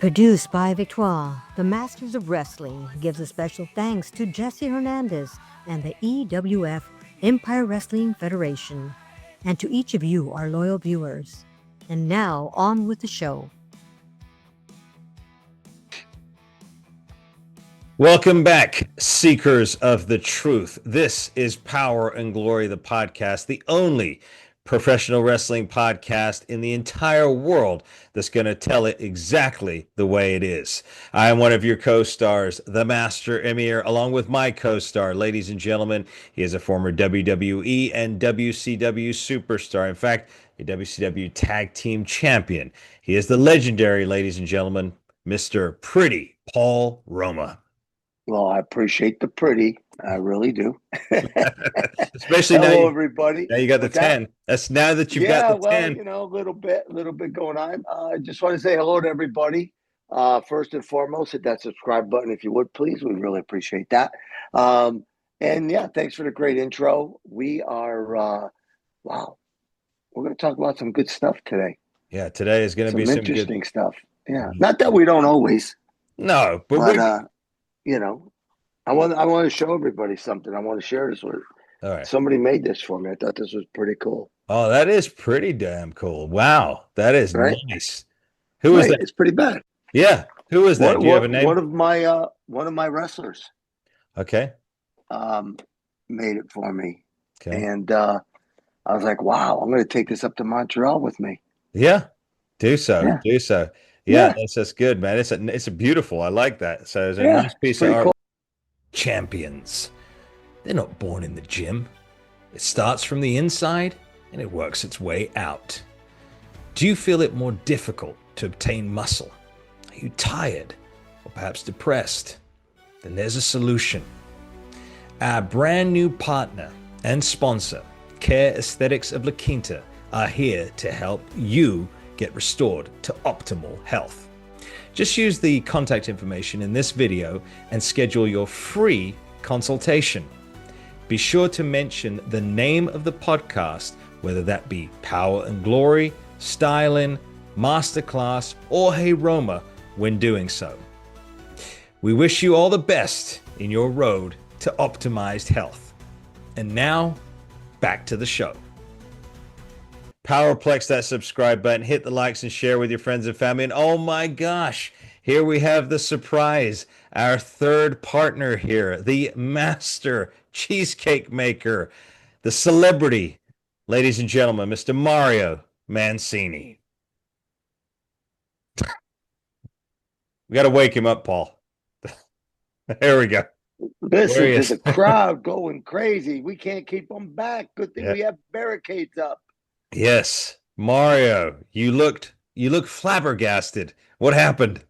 Produced by Victoire, the Masters of Wrestling gives a special thanks to Jesse Hernandez and the EWF Empire Wrestling Federation, and to each of you, our loyal viewers. And now, on with the show. Welcome back, seekers of the truth. This is Power and Glory, the podcast, the only professional wrestling podcast in the entire world that's going to tell it exactly the way it is. I am one of your co-stars, the Master Emir, along with my co-star, ladies and gentlemen. He is a former WWE and WCW superstar. In fact, a WCW Tag Team Champion. He is the legendary, ladies and gentlemen, Mr. Pretty Paul Roma. Well, I appreciate the pretty. I really do. Especially Hello, now, everybody. Now you got the What's 10. that? That's now that you've got the 10. You know, a little bit going on. I just want to say hello to everybody. First and foremost, hit that subscribe button if you would, please. We really appreciate that. And yeah, thanks for the great intro. We are, wow, we're going to talk about some good stuff today. Yeah, today is going to be some interesting stuff. Yeah, not that we don't always. No, but you know, I want to show everybody something. I want to share this with. All right. Somebody made this for me. I thought this was pretty cool. Oh, that is pretty damn cool. Wow, that is nice. Who is that? It's pretty bad. Yeah, who is that? Do you have a name? One of my wrestlers. Okay. Made it for me. Okay. And I was like, wow, I'm going to take this up to Montreal with me. Yeah, do so. Yeah. Do so. Yeah, that's good, man. It's a beautiful. I like that. So it's a nice piece of art. Cool. Champions. They're not born in the gym. It starts from the inside and it works its way out. Do you feel it more difficult to obtain muscle? Are you tired or perhaps depressed? Then there's a solution. Our brand new partner and sponsor, Care Aesthetics of La Quinta, are here to help you get restored to optimal health. Just use the contact information in this video and schedule your free consultation. Be sure to mention the name of the podcast, whether that be Power and Glory, Styling, Masterclass, or Hey Roma, when doing so. We wish you all the best in your road to optimized health. And now, back to the show. Powerplex that subscribe button, hit the likes and share with your friends and family. And oh my gosh, here we have the surprise. Our third partner here, the master cheesecake maker, the celebrity, ladies and gentlemen, Mr. Mario Mancini. We got to wake him up, Paul. There we go. Listen to the crowd going crazy. We can't keep them back. Good thing we have barricades up. Yes, Mario, you look flabbergasted. What happened?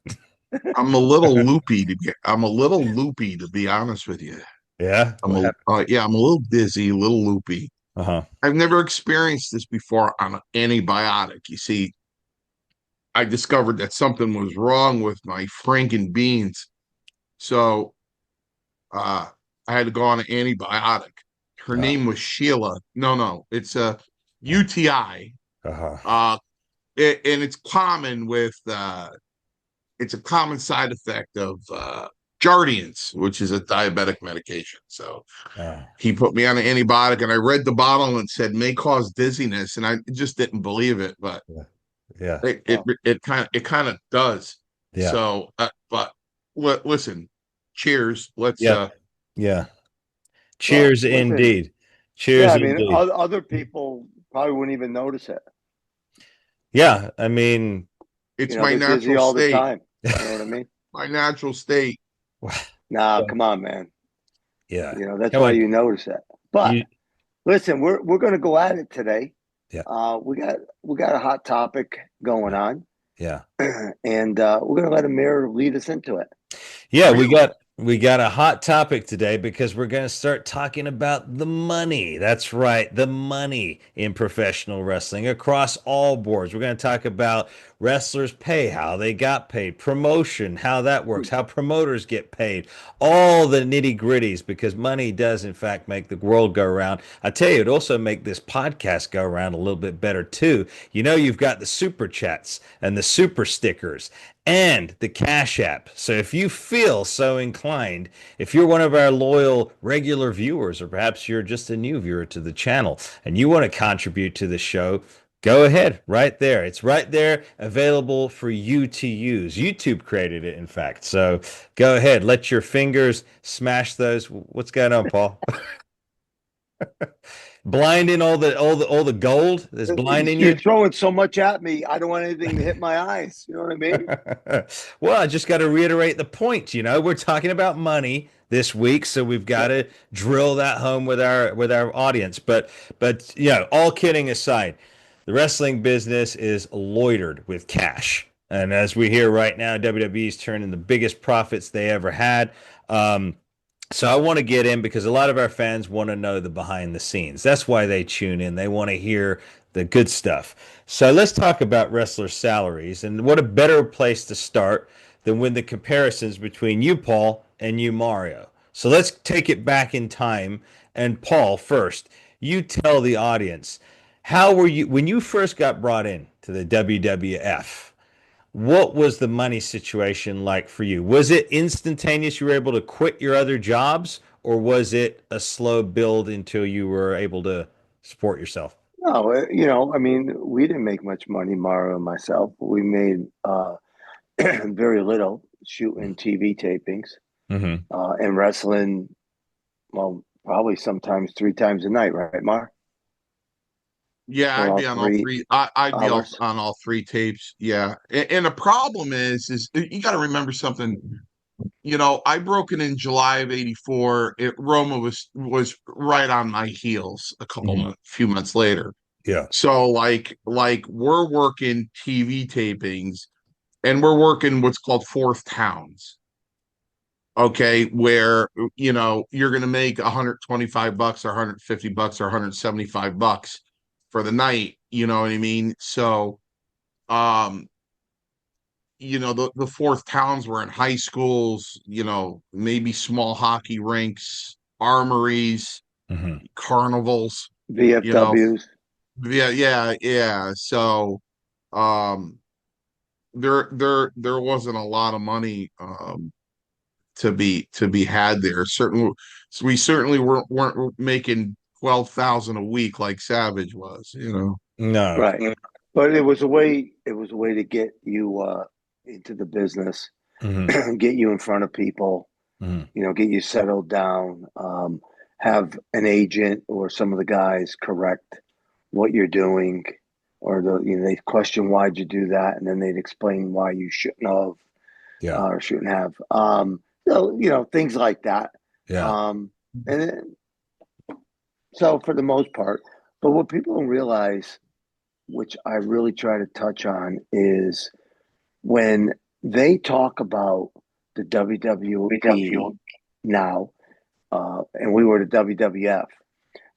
I'm a little loopy to be honest with you. Yeah. I'm a little dizzy, a little loopy. I've never experienced this before on an antibiotic. You see, I discovered that something was wrong with my franken beans, so I had to go on an antibiotic. Her name was Sheila. No, it's a UTI. And it's common with it's a common side effect of Jardiance, which is a diabetic medication. So he put me on an antibiotic, and I read the bottle and it said may cause dizziness, and I just didn't believe it, but it kind of does. Yeah. So but listen, cheers. Let's cheers indeed. Cheers. Yeah, I mean, other people probably wouldn't even notice it. Yeah, I mean, it's my natural state. All the time. You know what I mean? My natural state. Nah, come on, man. Yeah, that's why you notice it. But listen, we're going to go at it today. Yeah, we got a hot topic going on. Yeah, and we're going to let Amir lead us into it. Yeah, we got a hot topic today because we're going to start talking about the money. That's right, the money in professional wrestling across all boards. We're going to talk about wrestlers' pay, how they got paid, promotion, how that works, how promoters get paid, all the nitty-gritties, because money does, in fact, make the world go around. I tell you, it also make this podcast go around a little bit better, too. You know, you've got the super chats and the super stickers, and the Cash App. So if you feel so inclined, if you're one of our loyal regular viewers, or perhaps you're just a new viewer to the channel and you want to contribute to the show, go ahead right there. It's right there available for you to use. YouTube created it, in fact. So go ahead, let your fingers smash those. What's going on, Paul? Blinding all the gold that's blinding You're you. throwing so much at me. I don't want anything to hit my eyes. You know what I mean? Well, I just got to reiterate the point. We're talking about money this week, so we've got to drill that home with our audience. But all kidding aside, the wrestling business is loitered with cash. And as we hear right now, WWE's turning the biggest profits they ever had. So I want to get in because a lot of our fans want to know the behind the scenes. That's why they tune in. They want to hear the good stuff. So let's talk about wrestler salaries. And what a better place to start than with the comparisons between you, Paul, and you, Mario. So let's take it back in time. And Paul, first, you tell the audience, how were you when you first got brought in to the WWF? What was the money situation like for you? Was it instantaneous? You were able to quit your other jobs, or was it a slow build until you were able to support yourself? No, I mean, we didn't make much money, Mario and myself. We made very little shooting TV tapings Mm-hmm. and wrestling. Well, probably sometimes 3 times a night, right, Mar? Yeah, For I'd all be on all three three. I'd be hours. on all three tapes. Yeah, and the problem is you got to remember something. I broke it in July of '84. Roma was right on my heels Mm-hmm. few months later. Yeah. So like we're working TV tapings, and we're working what's called fourth towns. Okay, where you're going to make $125 or $150 or $175 for the night. You know what I mean? So, um, the fourth towns were in high schools. Maybe small hockey rinks, armories, Mm-hmm. carnivals. You know, VFWs. yeah. So, um, there wasn't a lot of money to be had there. So we certainly weren't making 12,000 a week like Savage was. No. Right. But it was a way to get you into the business, Mm-hmm. get you in front of people, Mm-hmm. get you settled down, have an agent or some of the guys correct what you're doing, or they question why'd you do that, and then they'd explain why you shouldn't have Yeah. or shouldn't have. So things like that. Yeah. And then, so for the most part, but what people don't realize, which I really try to touch on, is when they talk about the WWE now, and we were the WWF.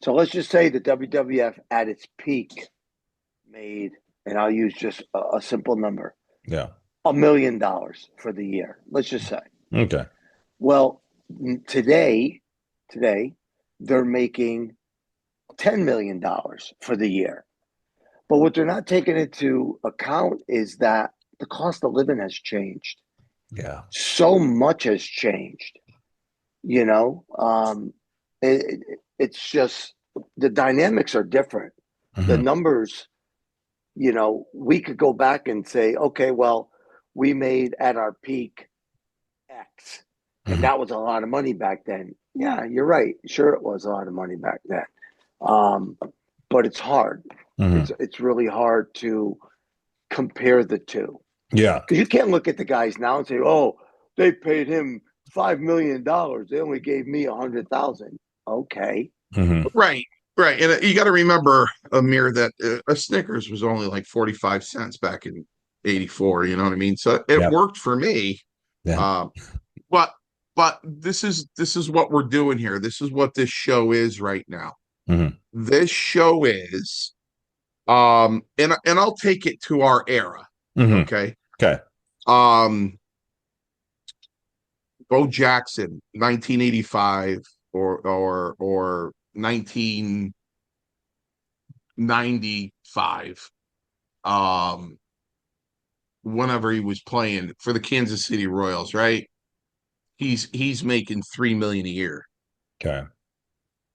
So let's just say the WWF at its peak made, and I'll use just a simple number, Yeah. $1 million for the year. Let's just say. Okay. Well, today, they're making $10 million for the year. But what they're not taking into account is that the cost of living has changed. Yeah. So much has changed. It's just the dynamics are different. The Mm-hmm. numbers, we could go back and say, okay, well, we made at our peak X, and Mm-hmm. that was a lot of money back then. Yeah, you're right. Sure, it was a lot of money back then. Um, but it's hard. Mm-hmm. It's really hard to compare the two, Yeah. because you can't look at the guys now and say, "Oh, they paid him $5 million. They only gave me 100,000." Okay, Mm-hmm. Right, right. And you got to remember, Amir, that a Snickers was only like 45 cents back in '84. You know what I mean? So it Yeah. worked for me. Yeah. Uh, but but this is what we're doing here. This is what this show is right now. Mm-hmm. This show is, and I'll take it to our era. Mm-hmm. Okay. Okay. Um, Bo Jackson, 1985 or 1995. whenever he was playing for the Kansas City Royals, right? He's making $3 million a year. Okay.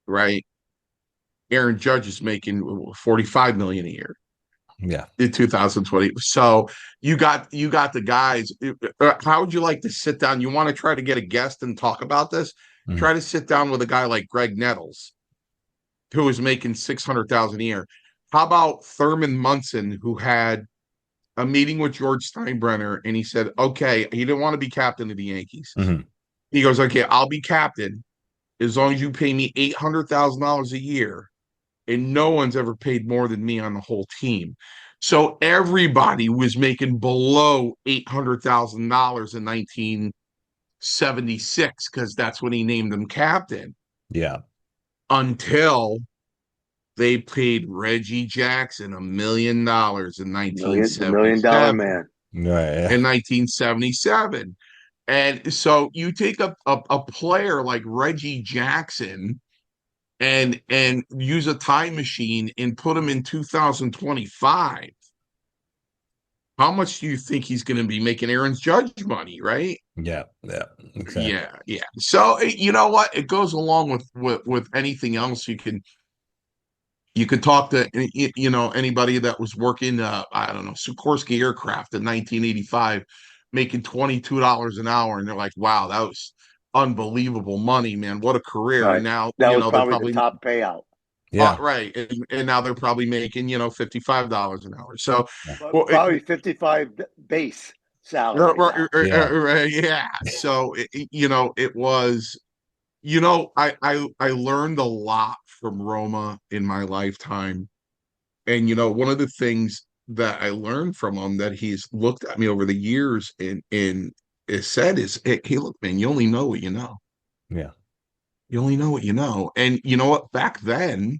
Right. Aaron Judge is making 45 million a year. Yeah. In 2020. So you got the guys. How would you like to sit down? You want to try to get a guest and talk about this? Try to sit down with a guy like Greg Nettles, who is making 600,000 a year. How about Thurman Munson, who had a meeting with George Steinbrenner, and he said, okay, he didn't want to be captain of the Yankees. He goes, okay, I'll be captain as long as you pay me $800,000 a year, and no one's ever paid more than me on the whole team. So everybody was making below $800,000 in 1976 because that's when he named him captain. Yeah. Until they paid Reggie Jackson $1 million in 1977. $1 million man. Right. In 1977. And so you take a player like Reggie Jackson and use a time machine and put him in 2025. How much do you think he's going to be making Aaron Judge money, right? Yeah, exactly. Yeah. So you know what? It goes along with anything else. You could talk to anybody that was working I don't know, Sikorsky Aircraft in 1985, making $22 an hour, and they're like, wow, that was unbelievable money, man. What a career. Right. And now that was they're probably the top payout. Yeah. Right. And now they're probably making, $55 an hour. So probably 55 base salary. Yeah. So it was, I learned a lot from Roma in my lifetime. And one of the things that I learned from him that he's looked at me over the years and is said is, hey, look, man, you only know what you know. Yeah. You only know what you know. And you know what? Back then,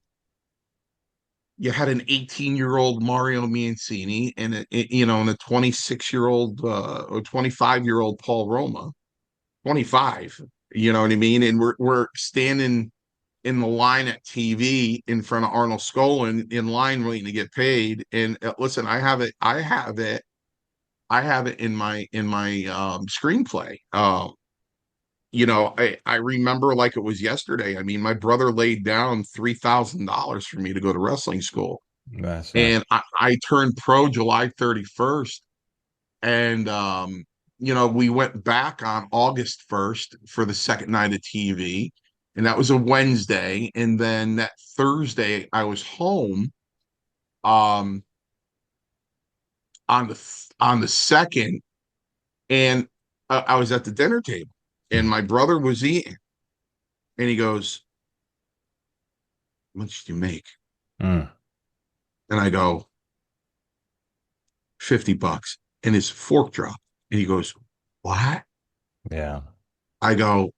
you had an 18-year-old Mario Mancini and a 26-year-old or 25-year-old Paul Roma. 25, you know what I mean? And we're standing in the line at TV in front of Arnold Skolin in line waiting to get paid. And listen, I have it in my screenplay. I remember like it was yesterday. I mean, my brother laid down $3,000 for me to go to wrestling school. That's and I turned pro July 31st. And we went back on August 1st for the second night of TV. And that was a Wednesday. And then that Thursday I was home on the second, and I was at the dinner table, and my brother was eating, and he goes, "How much did you make?" And I go, $50. And his fork dropped, and he goes, "What?" Yeah. I go,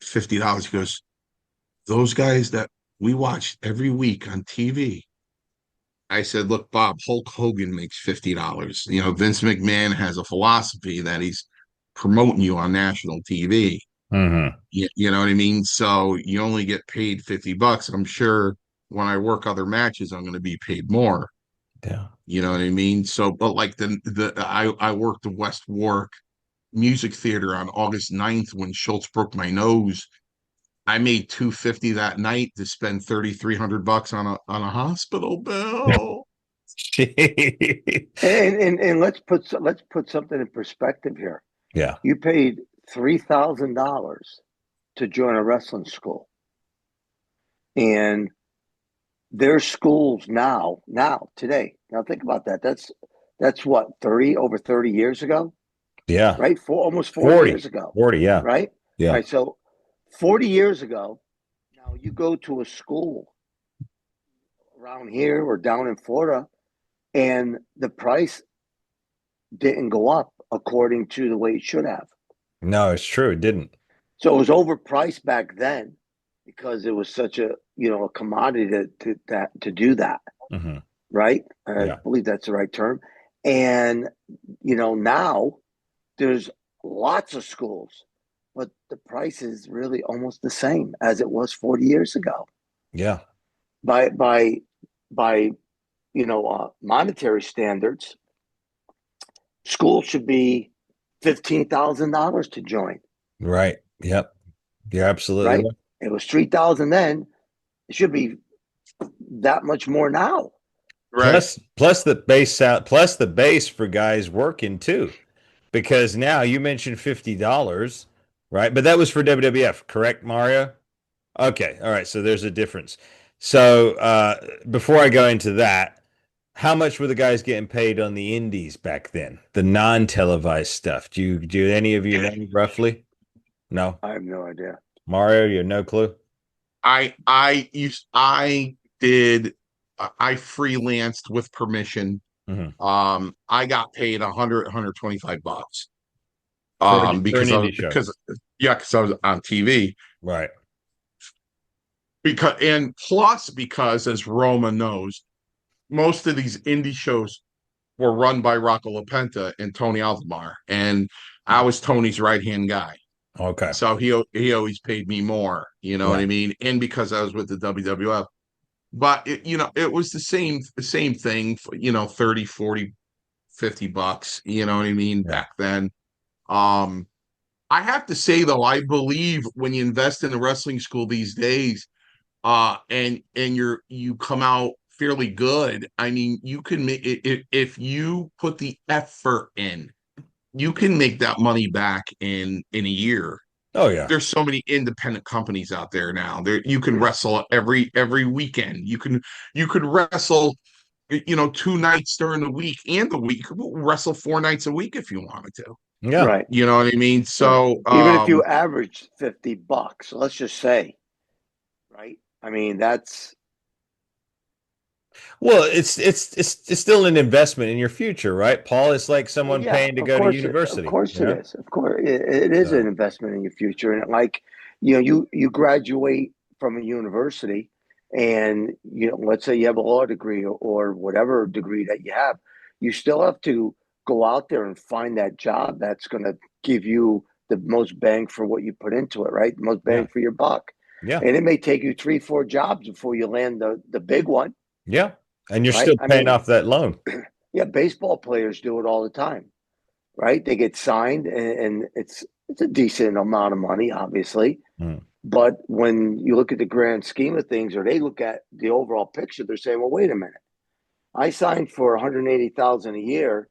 $50. He goes, "Those guys that we watched every week on TV." I said, "Look, Bob, Hulk Hogan makes $50. Vince McMahon has a philosophy that he's promoting you on national TV. You know what I mean? So you only get paid $50. I'm sure when I work other matches, I'm going to be paid more." Yeah. You know what I mean? So, but like I worked the West Warwick Music Theater on August 9th when Schultz broke my nose. I made $250 that night to spend $3,300 on a hospital bill. and let's put something in perspective here. Yeah. You paid $3,000 to join a wrestling school, and there's schools now today. Now think about that. That's what, over 30 years ago. Yeah. Right. Almost 40 years ago. 40. Yeah. Right. Yeah. Right. So 40 years ago, now you go to a school around here or down in Florida, and the price didn't go up according to the way it should have. No, it's true. It didn't. So it was overpriced back then because it was such a commodity to do that. Right. I believe that's the right term. And now there's lots of schools, but the price is really almost the same as it was 40 years ago. Yeah. By monetary standards, School should be $15,000 to join. Right. Yep. You're absolutely right. It was 3,000 then. It should be that much more now. Right. Plus the base for guys working too. Because now you mentioned $50, right? But that was for WWF, correct, Mario? Okay. All right. So there's a difference. So before I go into that, how much were the guys getting paid on the indies back then? The non-televised stuff. Do any of you know roughly? No. I have no idea. Mario, you have no clue? I freelanced with permission. I got paid 125 bucks. For an indie show. Because I was on TV. Right. Because as Roma knows, most of these indie shows were run by Rocco LaPenta and Tony Altomare, and I was Tony's right-hand guy. Okay. So he always paid me more, you know what I mean? And because I was with the WWF. But it was the same thing, 30, 40, 50 bucks, you know what I mean, back then. I have to say though, I believe when you invest in a wrestling school these days, and you come out fairly good, I mean, you can make it if you put the effort in, you can make that money back in a year. Oh yeah. There's so many independent companies out there now. You can wrestle every weekend. You could wrestle, 2 nights during the week and the week. Wrestle 4 nights a week if you wanted to. Yeah. Right. You know what I mean? So even if you average $50, let's just say, right? I mean, that's well, it's still an investment in your future, right, Paul? It's like someone paying to go to university. Of course it is. Of course, it is an investment in your future. And like, you graduate from a university, and let's say you have a law degree or whatever degree that you have, you still have to go out there and find that job that's going to give you the most bang for what you put into it, right? The most bang for your buck. Yeah. And it may take you 3-4 jobs before you land the big one. Yeah. And you're still paying off that loan. Yeah, baseball players do it all the time, right? They get signed, and it's a decent amount of money, obviously. But when you look at the grand scheme of things, or they look at the overall picture, they're saying, well, wait a minute. I signed for $180,000 a year,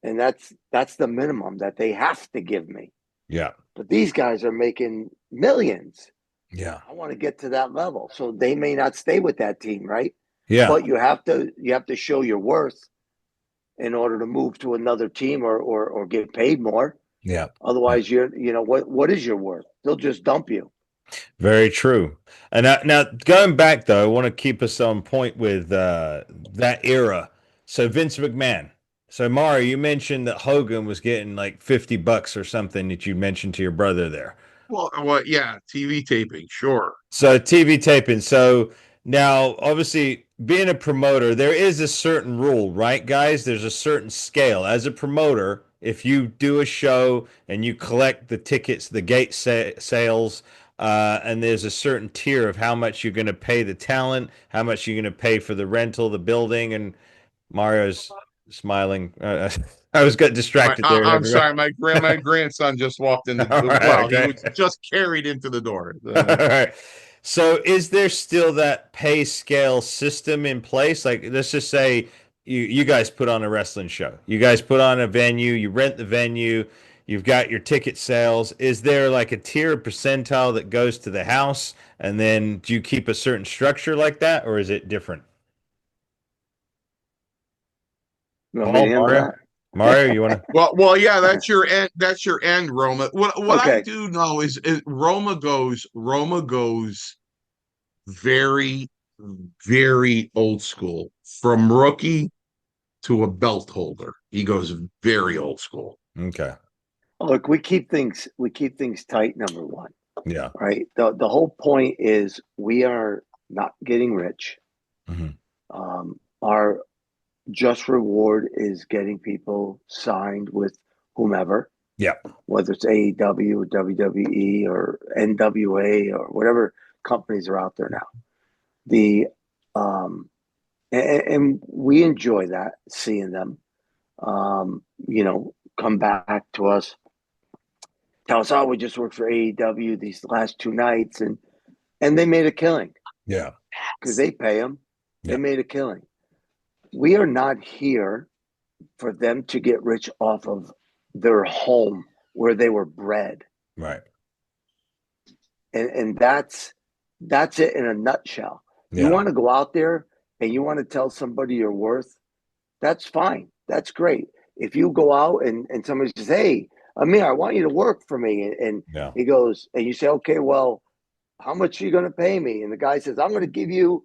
and that's the minimum that they have to give me. Yeah. But these guys are making millions. Yeah. I want to get to that level. So they may not stay with that team, right? Yeah. But you have to show your worth in order to move to another team or get paid more. Yeah. Otherwise, what is your worth? They'll just dump you. Very true. And now going back though, I want to keep us on point with that era. So Vince McMahon. So Mario, you mentioned that Hogan was getting like $50 or something that you mentioned to your brother there. Well, yeah, TV taping, sure. So TV taping. So now, obviously, being a promoter, there is a certain rule, right, guys? There's a certain scale. As a promoter, if you do a show and you collect the tickets, the gate sales, and there's a certain tier of how much you're going to pay the talent, how much you're going to pay for the rental, the building, and Mario's smiling. I got distracted there. I'm sorry, my grandson just walked in the door. Right, he was just carried into the door. All right. So is there still that pay scale system in place? Like, let's just say you guys put on a wrestling show. You guys put on a venue, you rent the venue, you've got your ticket sales. Is there like a tier percentile that goes to the house? And then do you keep a certain structure like that, or is it different? Mario, you want to? Well, yeah, that's your end. That's your end, Roma. What I do know is Roma goes very, very old school. From rookie to a belt holder, he goes very old school. Okay. Look, we keep things tight. Number one. Yeah. Right. The whole point is we are not getting rich. Our just reward is getting people signed with whomever. Yeah. Whether it's AEW, WWE, or NWA, or whatever companies are out there now. And we enjoy that, seeing them. come back to us, tell us, oh, we just worked for AEW these last 2 nights, and they made a killing. Yeah. Because they pay them. They Yeah. made a killing. We are not here for them to get rich off of their home where they were bred. Right. And that's it in a nutshell. Yeah. You want to go out there and you want to tell somebody your worth, that's fine. That's great. If you go out and somebody says, hey, Amir, I want you to work for me. And he goes, and you say, okay, well, how much are you going to pay me? And the guy says, I'm going to give you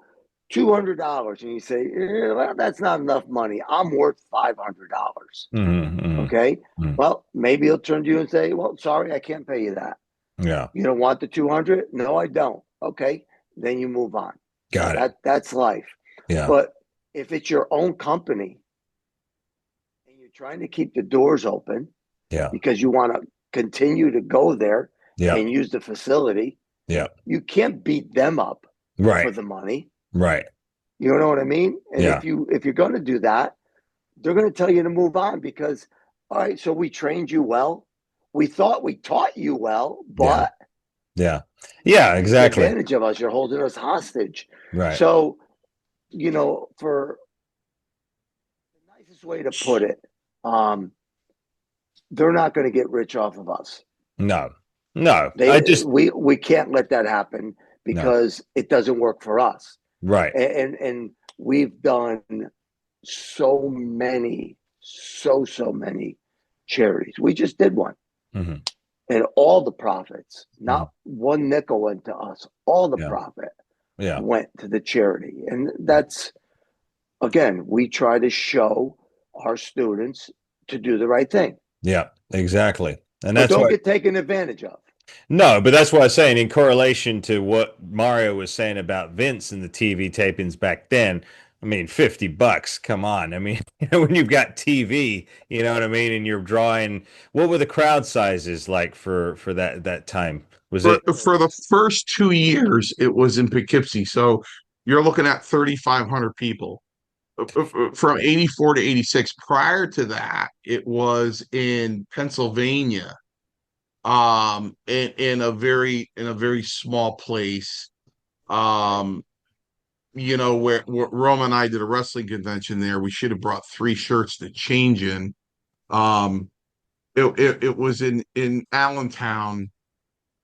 $200. And you say, well, that's not enough money. I'm worth $500. Okay. Well, maybe he'll turn to you and say, well, sorry, I can't pay you that. Yeah. You don't want the 200? No, I don't. Okay. Then you move on. Got it. That's life. Yeah. But if it's your own company and you're trying to keep the doors open, because you want to continue to go there and use the facility, you can't beat them up for the money. Right. You know what I mean? And if you're going to do that, they're going to tell you to move on because, all right, so we trained you well. We thought we taught you well, but exactly. Advantage of us, you're holding us hostage. Right. So, for the nicest way to put it, they're not going to get rich off of us. No. We can't let that happen because it doesn't work for us. Right. And we've done so many charities. We just did one. And all the profits, not one nickel went to us. All the profit went to the charity. And that's, again, we try to show our students to do the right thing. Yeah, exactly. And but don't get taken advantage of. No, but that's what I was saying in correlation to what Mario was saying about Vince and the TV tapings back then. I mean, $50, come on. I mean, when you've got TV, you know what I mean? And you're drawing, what were the crowd sizes like for that time? Was it for the first 2 years, it was in Poughkeepsie. So you're looking at 3,500 people from 84 to 86. Prior to that, it was in Pennsylvania, in a very small place. Where Roma and I did a wrestling convention there. We should have brought 3 shirts to change in. It was in Allentown,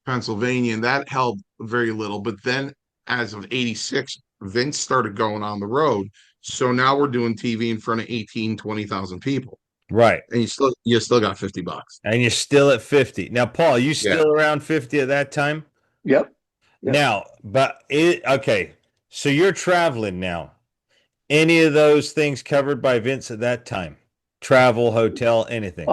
Pennsylvania, and that held very little. But then as of 86, Vince started going on the road. So now we're doing TV in front of 20,000 people. Right. And you still got $50. And you're still at 50. Now, Paul, you still around 50 at that time? Yep. Now, okay. So you're traveling now. Any of those things covered by Vince at that time? Travel, hotel, anything?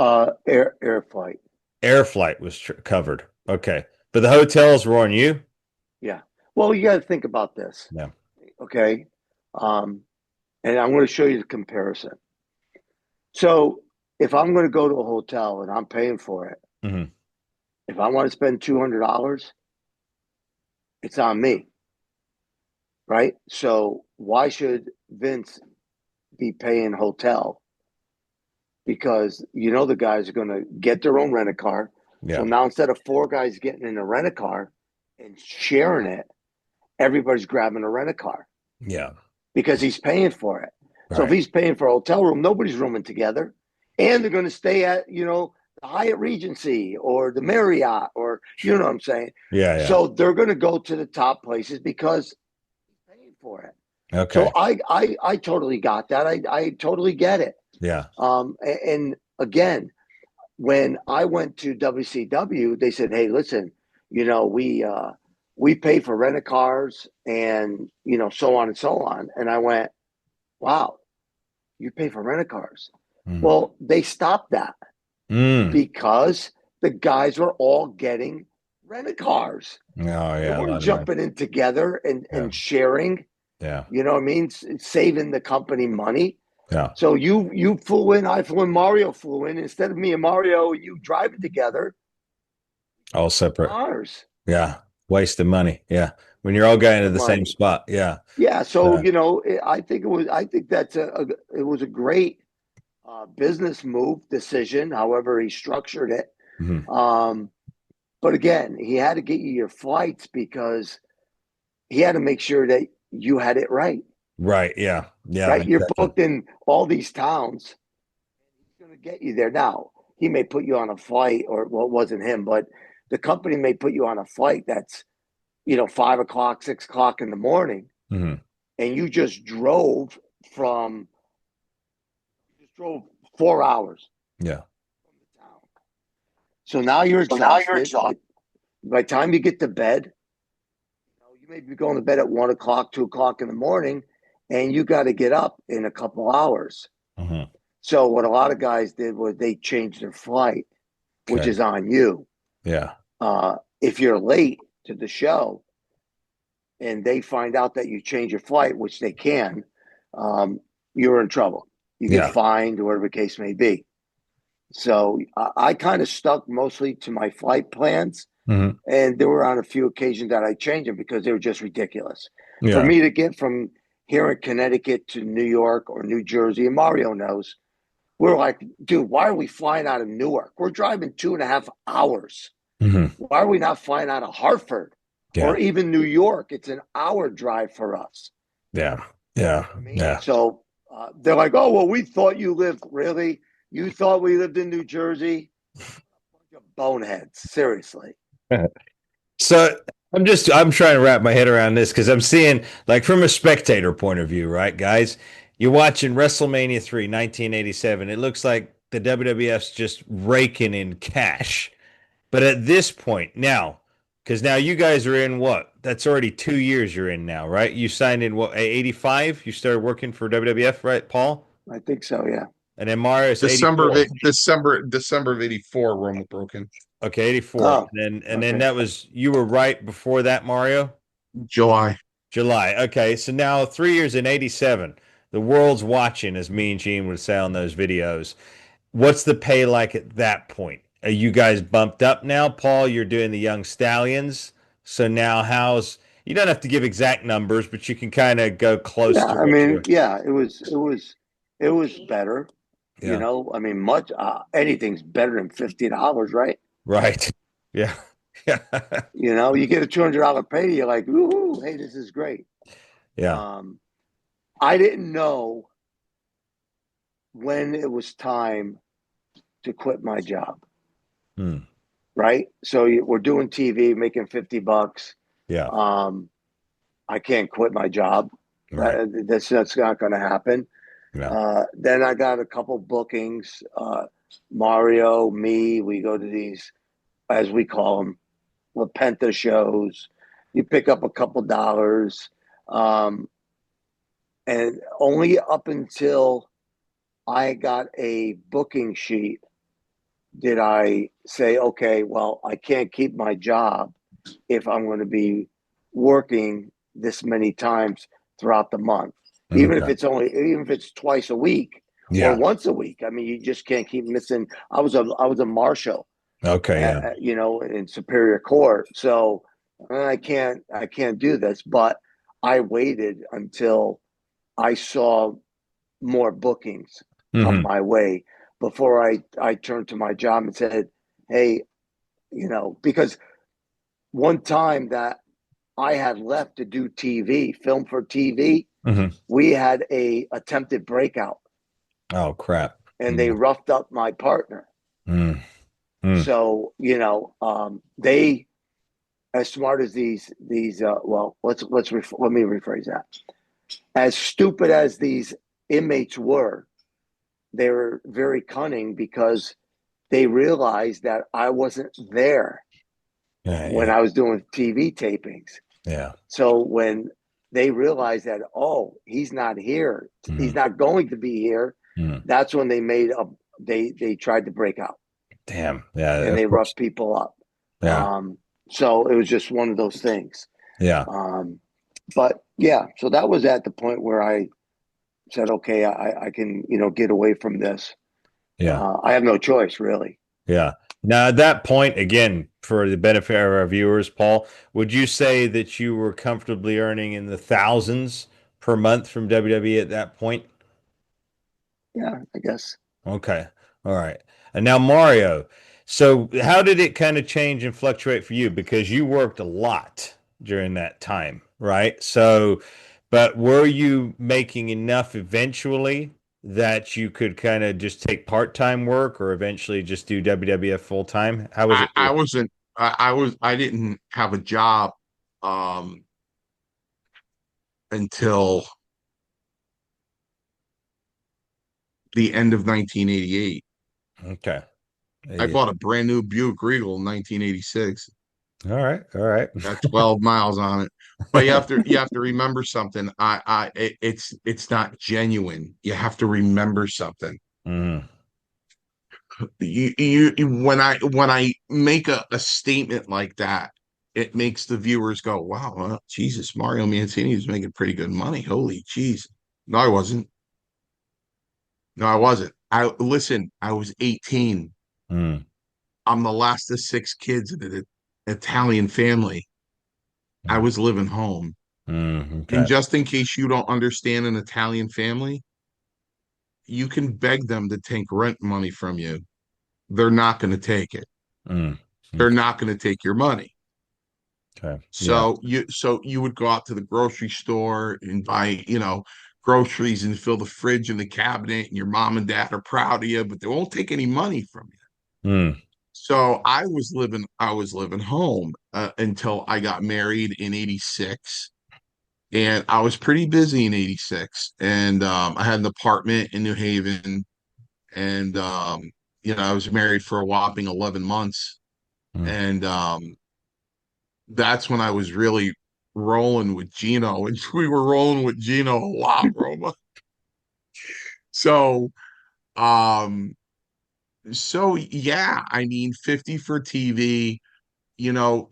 Air flight. Air flight was covered. Okay. But the hotels were on you? Yeah. Well, you got to think about this. Yeah. Okay. And I'm going to show you the comparison. So if I'm going to go to a hotel and I'm paying for it, if I want to spend $200, it's on me. Right? So why should Vince be paying hotel? Because the guys are going to get their own rent-a-car. Yeah. So now instead of 4 guys getting in a rent-a-car and sharing it, everybody's grabbing a rent-a-car. Yeah. Because he's paying for it. Right. So if he's paying for a hotel room, nobody's rooming together. And they're going to stay at, the Hyatt Regency or the Marriott or, you know what I'm saying? Yeah. So they're going to go to the top places because for it. Okay. So I totally got that. I totally get it. Yeah. And again, when I went to WCW, they said, "Hey, listen, we pay for rent-a-cars and so on and so on." And I went, "Wow, you pay for rent-a-cars?" Well, they stopped that because the guys were all getting rent-a-cars. Oh yeah, they weren't jumping in together and sharing. Yeah. You know what I mean? Saving the company money. Yeah. So you flew in, I flew in, Mario flew in. Instead of me and Mario, you driving together. All separate. Cars. Yeah. Wasting money. Yeah. When you're all going to the same spot. Yeah. Yeah. So, I think it was a great business move, decision, however he structured it. Mhm. But again, he had to get you your flights because he had to make sure that you had it right. Right. Yeah. Yeah. Right. You're Exactly. booked in all these towns. He's going to get you there. Now, he may put you on a flight, or well, it wasn't him, but the company may put you on a flight that's, 5 o'clock, 6 o'clock in the morning, Mhm. and you just drove 4 hours Yeah. from the town. So now you're exhausted. By the time you get to bed, you may be going to bed at 1 o'clock, 2 o'clock in the morning, and you got to get up in a couple hours. Mhm. So what a lot of guys did was they changed their flight, which Okay. is on you. Yeah. If you're late to the show and they find out that you change your flight, which they can, you're in trouble. You get Yeah. fined or whatever the case may be. So I kind of stuck mostly to my flight plans. Mhm. And there were on a few occasions that I changed them because they were just ridiculous. For Yeah. me to get from here in Connecticut to New York or New Jersey, and Mario knows, we're like, dude, why are we flying out of Newark? We're driving 2.5 hours. Mhm. Why are we not flying out of Hartford or Yeah. even New York? It's an hour drive for us. Yeah. Yeah. I mean, Yeah. so they're like, oh, well, we thought you lived, really? You thought we lived in New Jersey? Bunch of boneheads, seriously. So I'm trying to wrap my head around this because I'm seeing, like, from a spectator point of view, right, guys? You're watching WrestleMania 3, 1987. It looks like the WWF's just raking in cash. But at this point now, because now you guys are in what? That's already 2 years you're in now, right? You signed in what, 85? You started working for WWF, right, Paul? I think so, yeah. And then Marius December of 84. December of '84, Roma broke in. Okay, 84. Oh, And then okay. that was, you were right before that, Mario? July. July. Okay, so now 3 years in 87. The world's watching, as me and Gene would say on those videos. What's the pay like at that point? Are you guys bumped up now? Paul, you're doing the Young Stallions. So now you don't have to give exact numbers, but you can kind of go close Yeah, to I what mean, you're. yeah, it was better. Yeah. I mean, much anything's better than $50, right? Right. Yeah. Yeah. You get a $200 pay, you're like, ooh, hey, this is great. Yeah. Um, I didn't know when it was time to quit my job, Hmm. right? So we're doing TV, making $50. Yeah. Um, I can't quit my job. Right. That's not going to happen. Yeah. Then I got a couple bookings. Mario, me, we go to these, as we call them, Lapenta shows. You pick up a couple dollars. And only up until I got a booking sheet did I say, okay, well, I can't keep my job if I'm going to be working this many times throughout the month. Okay. Even if it's twice a week or Yeah. once a week. I mean, you just can't keep missing. I was a marshal, Okay. Yeah. in Superior Court, so I can't do this. But I waited until I saw more bookings come Hmm. my way before I turned to my job and said, hey, because one time that I had left to do TV, film for TV, Hmm. we had a attempted breakout Oh, crap. and they Mm. roughed up my partner. Mm. Mm. So, they, as smart as well, let me rephrase that. As stupid as these inmates were, they were very cunning because they realized that I wasn't there Yeah. when Yeah. I was doing TV tapings. Yeah. So when they realized that, oh, he's not here, he's Mm. not going to be here, Mm. that's when they tried to break out Damn. Yeah. and Of they course. roughed people up. Yeah. So it was just one of those things. Yeah. But yeah, so that was at the point where I said, okay, I can, get away from this. Yeah. I have no choice, really. Yeah. Now, at that point, again, for the benefit of our viewers, Paul, would you say that you were comfortably earning in the thousands per month from WWE at that point? Yeah, I guess. Okay. All right. And now Mario. So how did it kind of change and fluctuate for you? Because you worked a lot during that time, right? So, but were you making enough eventually that you could kind of just take part-time work or eventually just do WWF full time? How was it for I you? wasn't. I didn't have a job um, until the end of 1988. Okay. I 80. bought a brand new Buick Regal in 1986. All right. All right. Got 12 miles on it. But you have to remember something. It's not genuine. You have to remember something. Mm, When I make a statement like that, it makes the viewers go, "Wow, Jesus, Mario Mancini is making pretty good money. Holy jeez." No, I wasn't. No, I wasn't. I listen. I was 18. mm, I'm the last of six kids in an Italian family. I mm, was living home. And okay. just in case you don't understand an Italian family, you can beg them to take rent money from you. They're not going to take it. Mm, They're okay. not going to take your money. Okay. Yeah. So you would go out to the grocery store and buy, groceries and fill the fridge and the cabinet, and your mom and dad are proud of you, but they won't take any money from you. Mm, So I was living home until I got married in 86. And I was pretty busy in 86. And I had an apartment in New Haven. And I was married for a whopping 11 months. mm. And that's when I was really rolling with Gino. And we were rolling with Gino a lot, Roma. So um, so yeah, I mean 50 for TV. You know,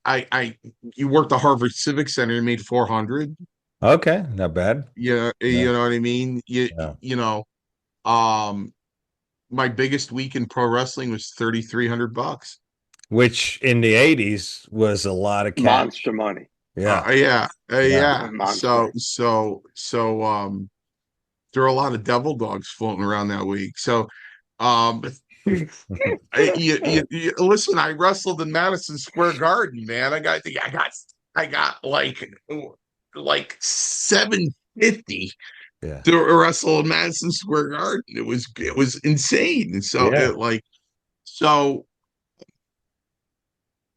I you worked the Harvard Civic Center and made 400. Okay. Not bad. Yeah, Yeah. you know what I mean? Yeah. Um, my biggest week in pro wrestling was 3,300 bucks. Which in the 80s was a lot of cash. Monster money. Yeah. Yeah. Yeah. Monster. There are a lot of devil dogs floating around that week. So, um, listen. I wrestled in Madison Square Garden, man. I got like 750 Yeah. to wrestle in Madison Square Garden. It was insane. And so Yeah. so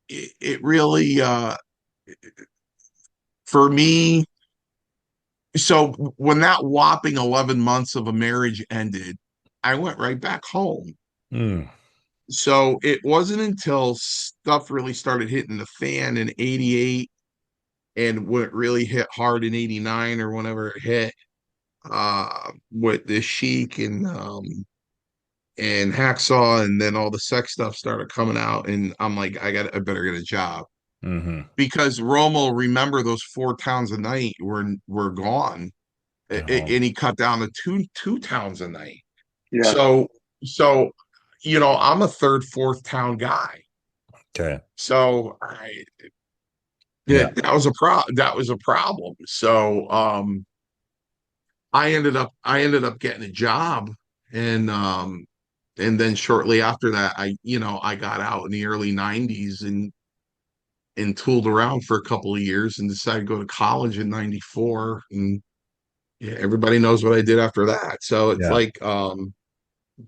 it really for me. So when that whopping 11 months of a marriage ended, I went right back home. Mm. So it wasn't until stuff really started hitting the fan in 88 and when it really hit hard in 89 or whenever it hit, with the Sheik and Hacksaw, and then all the sex stuff started coming out, and I'm like, I better get a job. Hmm. Because Romo, remember those 4 towns a night were gone. Oh, And he cut down to two towns a night. Yeah. So so I'm a third, fourth town guy. okay. So Yeah. that was a problem. So I ended up getting a job, and then shortly after that I got out in the early 90s and tooled around for a couple of years and decided to go to college in 94. And yeah, everybody knows what I did after that. So it's Yeah. like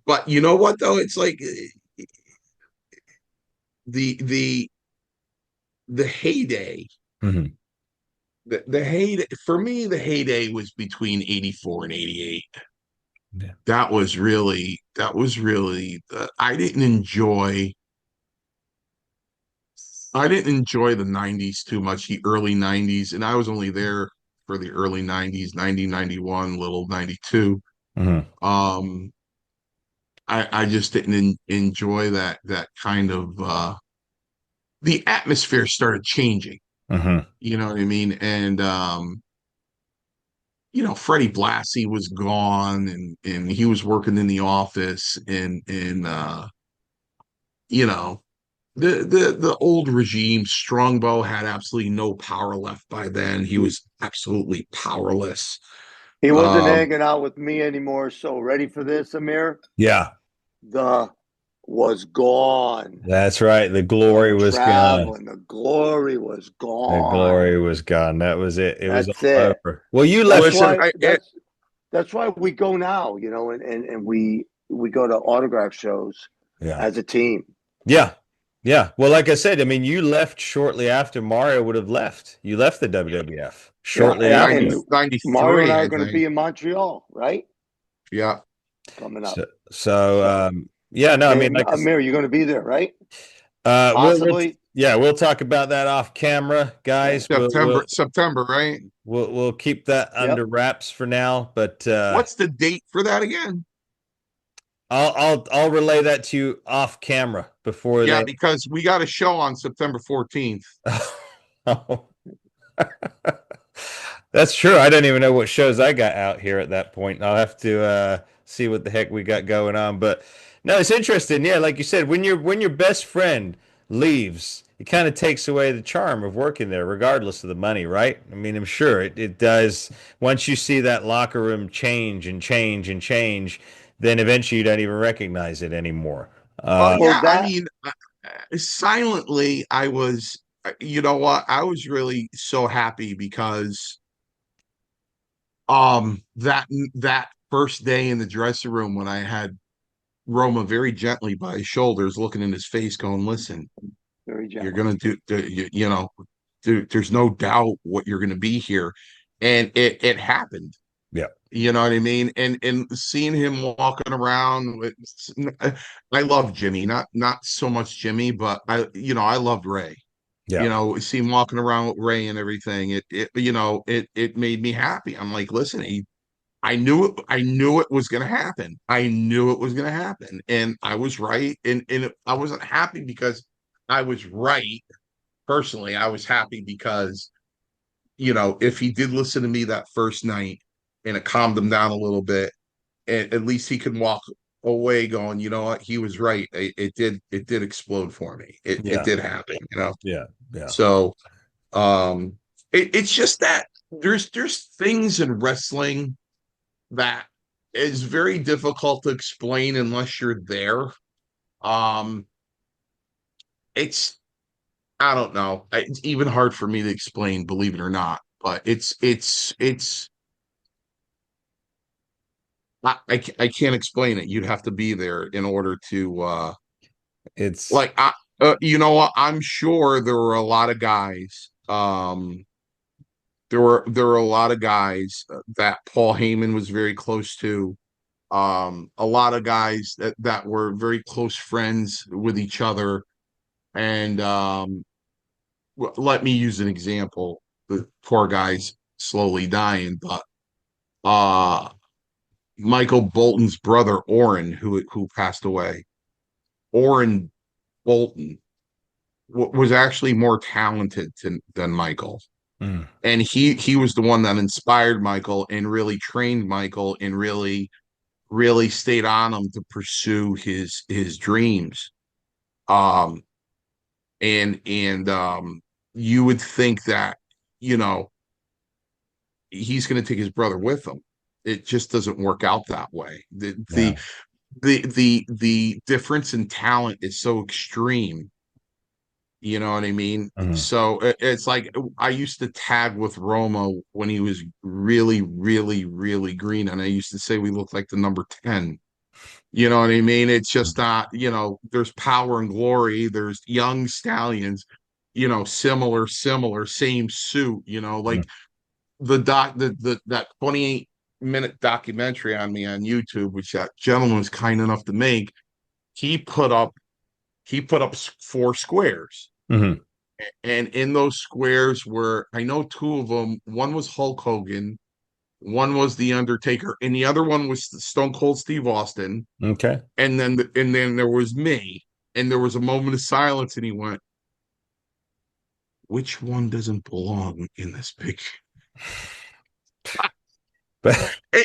but you know what though? It's like the the the heyday. Hmm. The heyday for me, the heyday was between 84 and 88. Yeah. That was really I didn't enjoy the 90s too much, the early 90s, and I was only there for the early 90s, 90, 91, little 92. Hmm. Um I just didn't enjoy that kind of the atmosphere started changing. Hmm. You know what I mean? And Freddie Blassie was gone, and he was working in the office, and you know, the old regime, Strongbow had absolutely no power left by then. He was absolutely powerless. He wasn't hanging out with me anymore. So ready for this, Amir? Yeah. The was gone. That's right. The glory was gone. Traveling. The glory was The gone. glory was gone. That was it. It was That's all it. over. Well, you That's left. why that's why we go now, and we go to autograph shows as a team. Yeah. Yeah. Well, like I said, I mean, you left shortly after Mario would have left. You left the WWF shortly after. And 93, Mario and I are I going to think. be in Montreal, right? Yeah. Coming up. Yeah, no, I mean, like Amir, you're going to be there, right? Possibly. We'll talk about that off camera, guys. September, right? We'll keep that under wraps for now. But what's the date for that again? I'll relay that to you off camera before. Yeah, because we got a show on September 14th. That's true. I don't even know what shows I got out here at that point. I'll have to see what the heck we got going on. But no, it's interesting. Yeah, like you said, when your best friend leaves, it kind of takes away the charm of working there, regardless of the money, right? I mean, I'm sure it does. Once you see that locker room change and change and change, then eventually you don't even recognize it anymore. I mean, silently, I was, you know what? I was really so happy because that first day in the dressing room when I had Roma very gently by his shoulders, looking in his face, going, "Listen, you're gonna there's no doubt what you're gonna be here," and it happened. Yeah, you know what I mean. And seeing him walking around with, I love Jimmy, not so much Jimmy, but I loved Ray. Yeah. See him walking around with Ray and everything. It made me happy. I'm like, listen, I knew it was going to happen. I knew it was going to happen. And I was right. And I wasn't happy because I was right. Personally, I was happy because, if he did listen to me that first night and it calmed him down a little bit, at least he can walk away going, you know what, he was right. It did explode for me. It did happen, Yeah. So it's just that there's things in wrestling that is very difficult to explain unless you're there. It's I don't know. It's even hard for me to explain, believe it or not. But I can't explain it. You'd have to be there in order to. It's like you know what? I'm sure there were a lot of guys. There were a lot of guys that Paul Heyman was very close to. A lot of guys that were very close friends with each other. And let me use an example. The poor guy's slowly dying, but Michael Bolton's brother, Orrin, who passed away. Orrin Bolton was actually more talented than Michael. And he was the one that inspired Michael and really trained Michael and really stayed on him to pursue his dreams. And you would think that, he's going to take his brother with him. It just doesn't work out that way. The difference in talent is so extreme. You know what I mean? So it's like I used to tag with Roma when he was really, really, really green, and I used to say we look like the number 10. You know what I mean? It's just not, there's power and glory. There's young stallions, similar, same suit, like that 28-minute documentary on me on YouTube, which that gentleman was kind enough to make. He put up 4 squares. And in those squares were, I know 2 of them, one was Hulk Hogan, one was The Undertaker, and the other one was Stone Cold Steve Austin. Okay. And then there was me, and there was a moment of silence, and he went, "Which one doesn't belong in this picture?"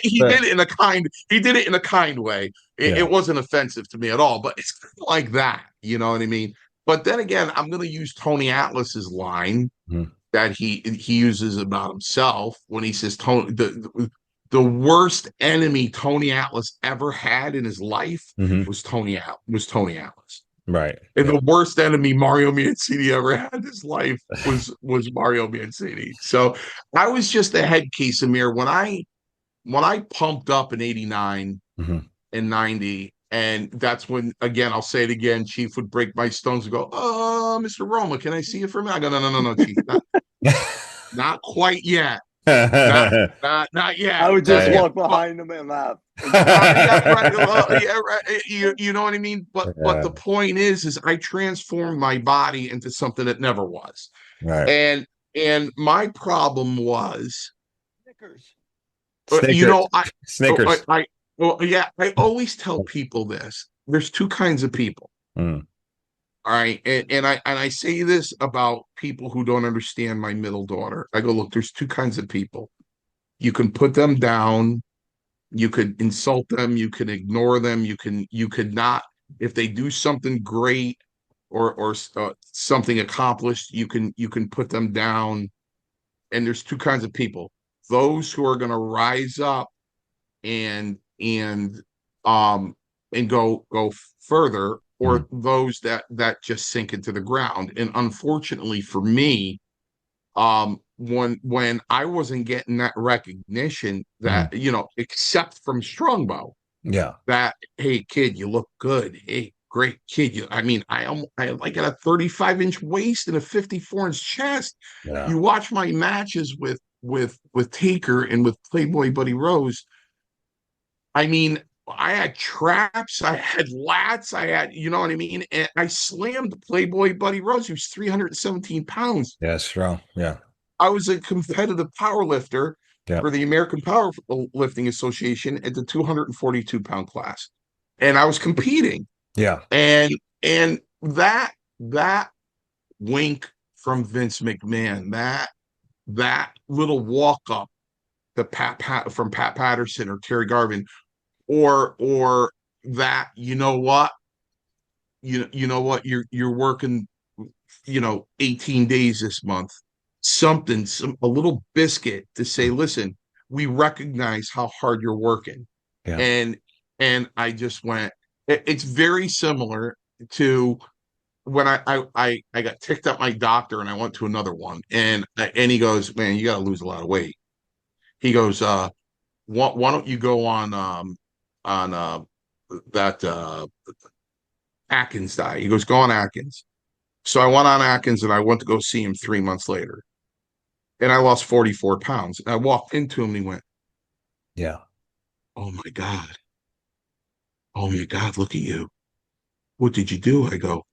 He did it in a kind way. It wasn't offensive to me at all, but it's kind of like that, you know what I mean? But then again, I'm going to use Tony Atlas's line that he uses about himself when he says, "Tony, the worst enemy Tony Atlas ever had in his life was Tony Atlas. Right. And the worst enemy Mario Mancini ever had in his life was Mario Mancini. So I was just a head case, Amir. When I pumped up in 89 and 90, and that's when, again, I'll say it again, Chief would break my stones and go, "Oh, Mr. Roma, can I see you for a minute?" I go, no, Chief, not quite yet. Not yet. I would just walk behind him and laugh. You know what I mean? But the point is I transformed my body into something that never was. Right. And my problem was Snickers. Snickers. I always tell people this. There's two kinds of people. All right. And I say this about people who don't understand my middle daughter. I go, look, there's two kinds of people. You can put them down, you could insult them, you can ignore them, you could not, if they do something great or something accomplished, you can put them down. And there's two kinds of people. Those who are going to rise up and go further, or those that just sink into the ground. And unfortunately for me, when I wasn't getting that recognition that except from Strongbow, that, hey kid, you look good, hey great kid, I like at a 35-inch waist and a 54-inch chest. You watch my matches with Taker and with Playboy Buddy Rose. I had traps, I had lats, I had, you know what I mean? And I slammed Playboy Buddy Rose, who's 317 pounds. Yeah, strong. Yeah. I was a competitive power lifter for the American Powerlifting Association at the 242-pound class. And I was competing. Yeah. And that wink from Vince McMahon, that little walk up to from Pat Patterson or Terry Garvin, or that, you know what, you're working 18 days this month, a little biscuit to say, listen, we recognize how hard you're working. And I just went, it's very similar to when I got ticked up my doctor and I went to another one, and he goes, man, you got to lose a lot of weight. He goes, why don't you go on that Atkins diet? He goes, go on Atkins. So I went on Atkins and I went to go see him 3 months later. And I lost 44 pounds. And I walked into him and he went, oh my God. Oh my God, look at you. What did you do? I go,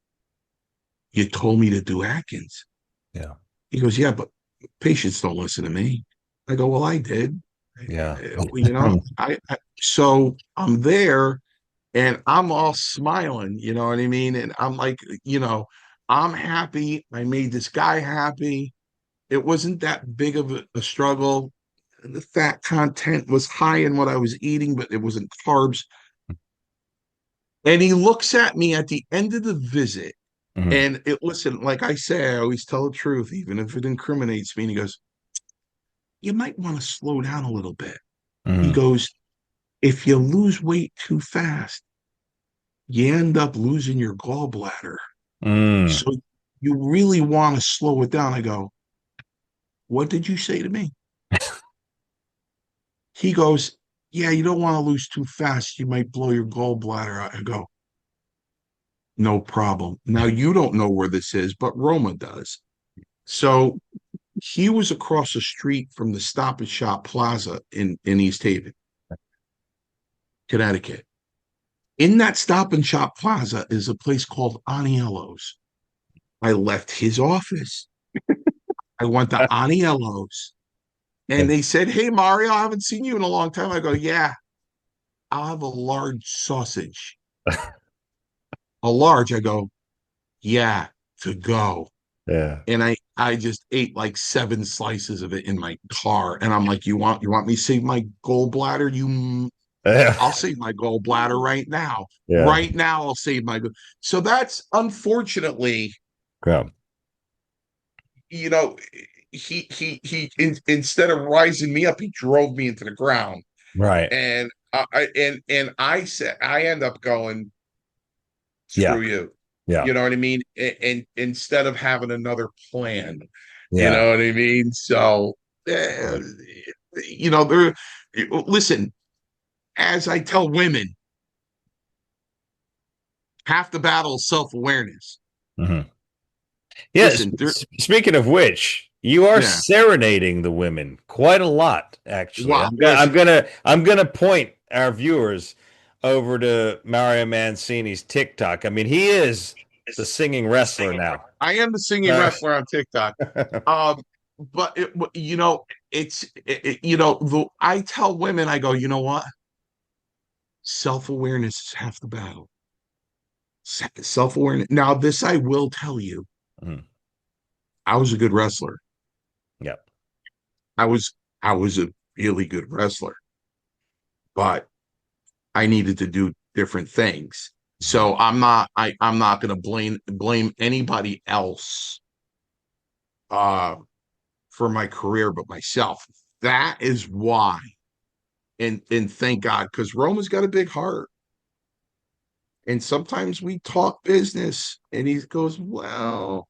you told me to do Atkins. Yeah. He goes, yeah, but patients don't listen to me. I go, well, I did. Yeah. So I'm there and I'm all smiling, you know what I mean? And I'm like, I'm happy. I made this guy happy. It wasn't that big of a struggle. The fat content was high in what I was eating, but it wasn't carbs. And he looks at me at the end of the visit. And listen, like I say, I always tell the truth, even if it incriminates me. And he goes, you might want to slow down a little bit. He goes, if you lose weight too fast, you end up losing your gallbladder. So you really want to slow it down. I go, what did you say to me? He goes, yeah, you don't want to lose too fast. You might blow your gallbladder out. I go, no problem. Now, you don't know where this is, but Roma does. So he was across the street from the Stop and Shop Plaza in East Haven, Connecticut. In that Stop and Shop Plaza is a place called Aniello's. I left his office. I went to Aniello's. And they said, hey, Mario, I haven't seen you in a long time. I go, yeah, I'll have a large sausage. A large. I go, yeah, to go. Yeah. And I just ate like 7 slices of it in my car. And I'm like, you want me to save my gallbladder? I'll save my gallbladder right now. Yeah. Right now, I'll save my. So that's unfortunately, he instead of rising me up, he drove me into the ground. Right. And I said, I end up going, screw you. Yeah. You know what I mean? And instead of having another plan, you Yeah. know what I mean? So, you know, listen, as I tell women, half the battle is self-awareness. Mm-hmm. Yes. Listen, Speaking of which, you are serenading the women quite a lot, actually. Wow, I'm gonna point our viewers over to Mario Mancini's TikTok. I mean, he is the singing wrestler now. I am the singing wrestler on TikTok. But you know, you know, I tell women, I go, you know what? Self-awareness is half the battle. Self-awareness. Now, this I will tell you. Mm-hmm. I was a good wrestler. Yep. I was a really good wrestler, but I needed to do different things. So I'm not going to blame anybody else for my career but myself. That is why, and thank God, because Roma's got a big heart. And sometimes we talk business and he goes, well.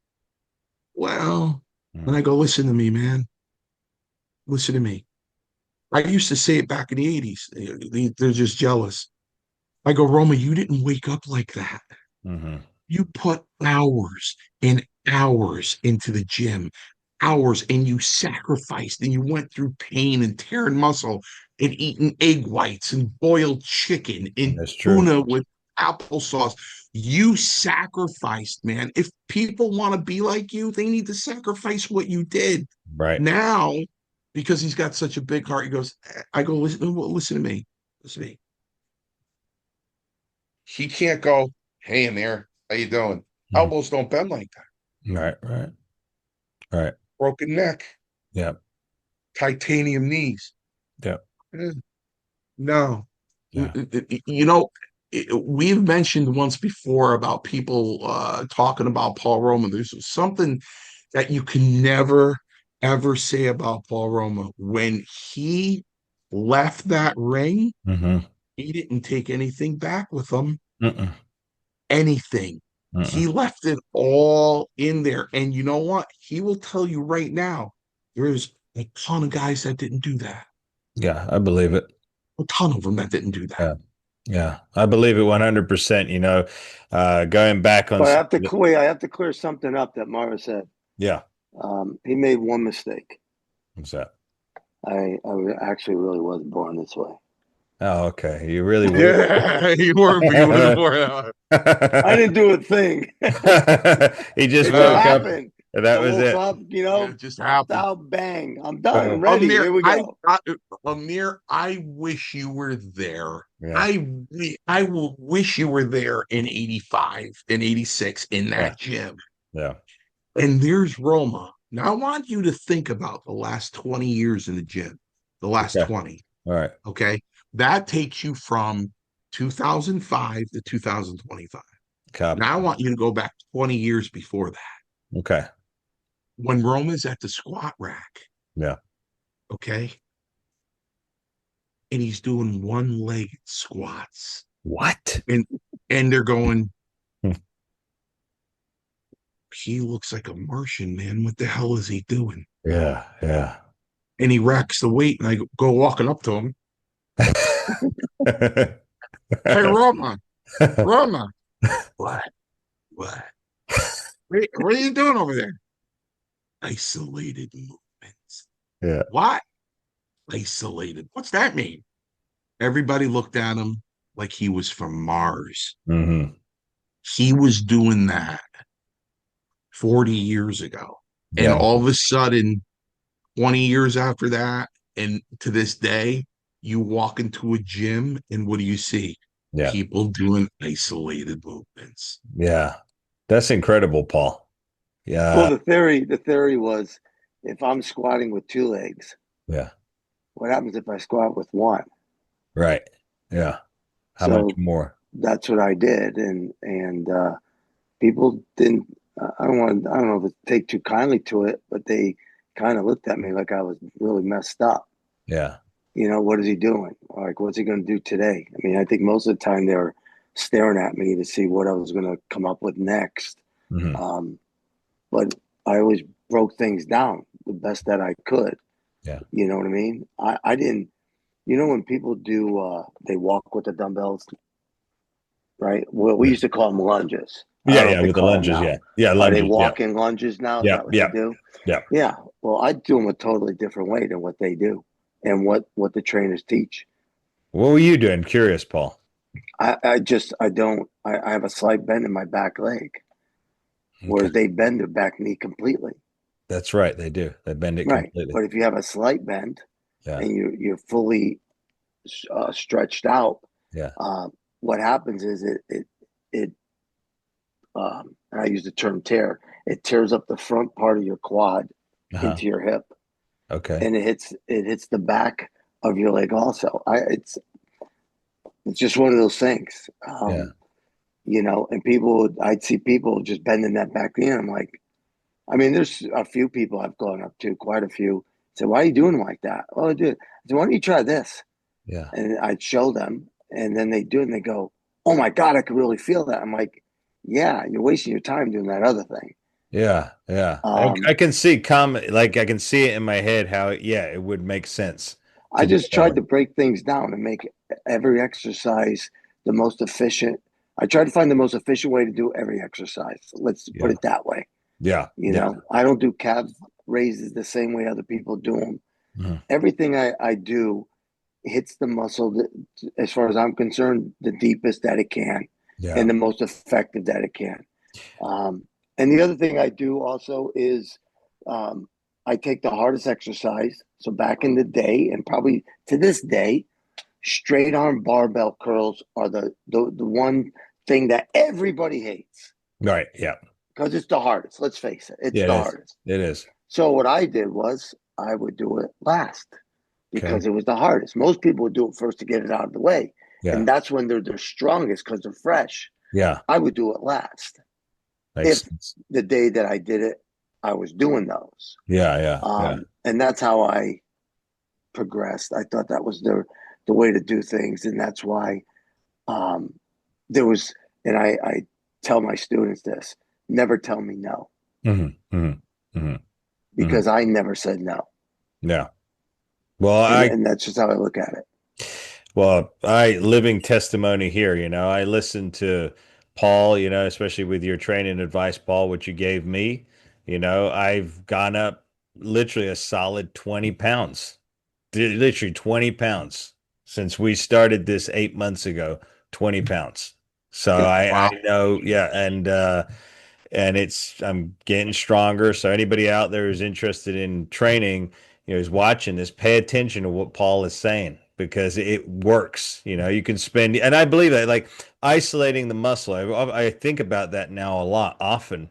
And I go, listen to me, man. Listen to me. I used to say it back in the 80s. They're just jealous. I go, Roma, you didn't wake up like that. Mm-hmm. You put hours and hours into the gym, hours, and you sacrificed and you went through pain and tearing muscle and eating egg whites and boiled chicken and tuna with applesauce. You sacrificed, man. If people want to be like you, they need to sacrifice what you did. Right. Now, because he's got such a big heart, he goes, I go, listen to me. Listen to me. He can't go, hey in there, how you doing? Elbows don't bend like that. Right. Broken neck. Yeah. Titanium knees. Yeah. No. Yeah. You know, we've mentioned once before about people talking about Paul Roma. There's something that you can never, ever say about Paul Roma. When he left that ring, he didn't take anything back with him. Anything. He left it all in there. And you know what? He will tell you right now, there's a ton of guys that didn't do that. Yeah, I believe it. A ton of them that didn't do that. Yeah, I believe it 100%. You know, going back on. But I have to clear something up that Mara said. Yeah. He made one mistake. What's that? I actually really was born this way. Oh, okay. You really were. Yeah, you were born. I didn't do a thing. He just woke up. And that was it. Up, you know, it just happened. Out, bang. I'm done. I'm ready. Here we go. Amir, I wish you were there. Yeah. I will wish you were there in 85 and 86 in that gym. Yeah. And there's Roma. Now I want you to think about the last 20 years in the gym. The last 20. All right. Okay. That takes you from 2005 to 2025. Now I want you to go back 20 years before that. Okay. When Roma's at the squat rack. Yeah. Okay. And he's doing one-legged squats. What? And they're going, he looks like a Martian, man. What the hell is he doing? Yeah. Yeah. And he racks the weight, and I go walking up to him. Hey, Roma. What? What are you doing over there? Isolated movements. Yeah. What? Isolated. What's that mean? Everybody looked at him like he was from Mars. Mm-hmm. He was doing that 40 years ago. And all of a sudden, 20 years after that, and to this day, you walk into a gym and what do you see? Yeah. People doing isolated movements. Yeah. That's incredible, Paul. Yeah. Well, the theory was if I'm squatting with two legs, what happens if I squat with one? Right. Yeah. How much more? That's what I did. And people didn't, I don't know if it take too kindly to it, but they kind of looked at me like I was really messed up. Yeah. what is he doing? Like, what's he going to do today? I mean, I think most of the time they're staring at me to see what I was going to come up with next. But I always broke things down the best that I could. Yeah. You know what I mean? I didn't, when people do, they walk with the dumbbells, right? Well, we used to call them lunges. I don't know if they with the call them lunges, now. yeah, Are they lunges, walking lunges now? Is that what they do? yeah. Yeah. Well, I do them a totally different way than what they do and what the trainers teach. What were you doing? Curious, Paul. I have a slight bend in my back leg, whereas Okay. they bend their back knee completely. That's right, they do. They bend it Right. completely. But if you have a slight bend Yeah, and you're fully stretched out, yeah. what happens is it and I use the term tear. It tears up the front part of your quad into your hip, Okay. and it hits the back of your leg also. It's just one of those things. Yeah. And I'd see people just bending that back knee. And I'm like, I mean, there's a few people I've gone up to, quite a few. Say, why are you doing like that? Oh, dude, I said, why don't you try this? Yeah. And I'd show them, and then they do it, and they go, oh my God, I could really feel that. I'm like, yeah, you're wasting your time doing that other thing. Yeah, yeah. Um, I can see like I can see it in my head how it would make sense I to do it just that tried way. to break things down and make every exercise the most efficient. I tried to find the most efficient way to do every exercise. Let's put Yeah. it that way. Yeah. Yeah. I don't do calf raises the same way other people do them. Mhm. Everything I do hits the muscle, as far as I'm concerned, the deepest that it can Yeah. and the most effective that it can. And the other thing I do also is um, I take the hardest exercise. So back in the day, and probably to this day, straight arm barbell curls are the one thing that everybody hates Right. Yeah. because it's the hardest. Let's face it, it's Yeah, it the is. hardest. It is. So what I did was I would do it last Okay. because it was the hardest. Most people would do it first to get it out of the way. Yeah. And that's when they're strongest because they're fresh. Yeah. I would do it last. Makes If sense. the day that I did it, I was doing those. Yeah. Yeah. Yeah. And that's how I progressed. I thought that was the way to do things. And that's why um, there was, and I tell my students this, never tell me no, because I never said no. Yeah. Well, And that's just how I look at it. I living testimony here, I listened to Paul, especially with your training advice, Paul, which you gave me, I've gone up literally a solid 20 pounds, literally 20 pounds since we started this 8 months ago, 20 pounds. So Yep. I know, yeah. And I'm getting stronger. So anybody out there who's interested in training, is watching this, pay attention to what Paul is saying because it works. You can spend, and I believe that, like isolating the muscle. I think about that now a lot, often.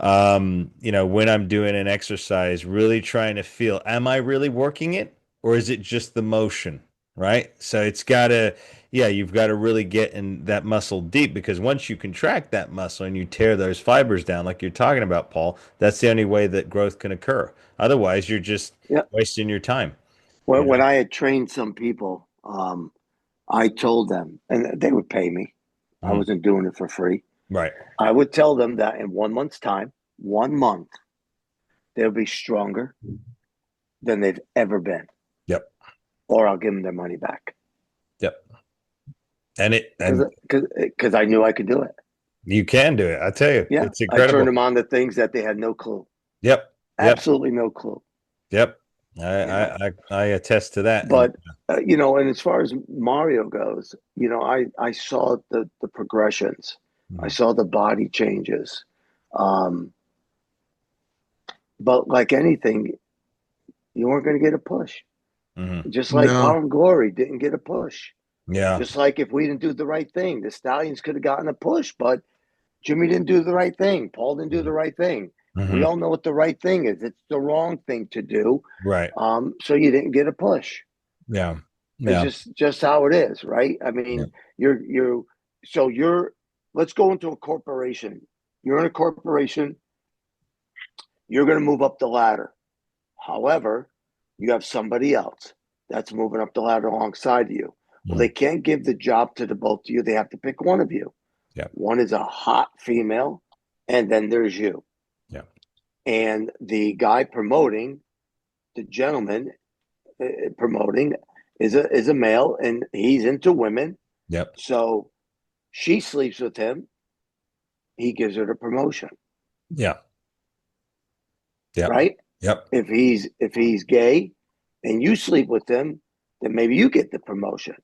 When I'm doing an exercise, really trying to feel, am I really working it or is it just the motion? Right. So you've got to really get in that muscle deep because once you contract that muscle and you tear those fibers down, like you're talking about, Paul, that's the only way that growth can occur. Otherwise, you're just Yep. wasting your time. When I had trained some people, I told them, and they would pay me. I wasn't doing it for free. Right. I would tell them that in 1 month's time, 1 month, they'll be stronger than they've ever been. Yep. Or I'll give them their money back. Yep. And because I knew I could do it. You can do it. I tell you, Yeah, it's I turned incredible. them on to things that they had no clue. Yep. Absolutely no clue. Yep. I attest to that. But and as far as Mario goes, I saw the progressions. I saw the body changes. But like anything, you weren't going to get a push. Just like No. Power and Glory didn't get a push. Yeah. Just like if we didn't do the right thing, the Stallions could have gotten a push, but Jimmy didn't do the right thing. Paul didn't do the right thing. We all know what the right thing is. It's the wrong thing to do. Right. So you didn't get a push. Yeah. Yeah. It's just how it is, right? I mean, let's go into a corporation. You're in a corporation. You're going to move up the ladder. However, you have somebody else. that's moving up the ladder alongside of you. Well, Mm. they can't give the job to the both of you. They have to pick one of you. Yeah. One is a hot female, and then there's you. Yeah. And the guy promoting, the gentleman promoting, is a male, and he's into women. Yep. So she sleeps with him. He gives her the promotion. Yeah. Yeah. Right? Yep. If he's gay and you sleep with him, then maybe you get the promotion.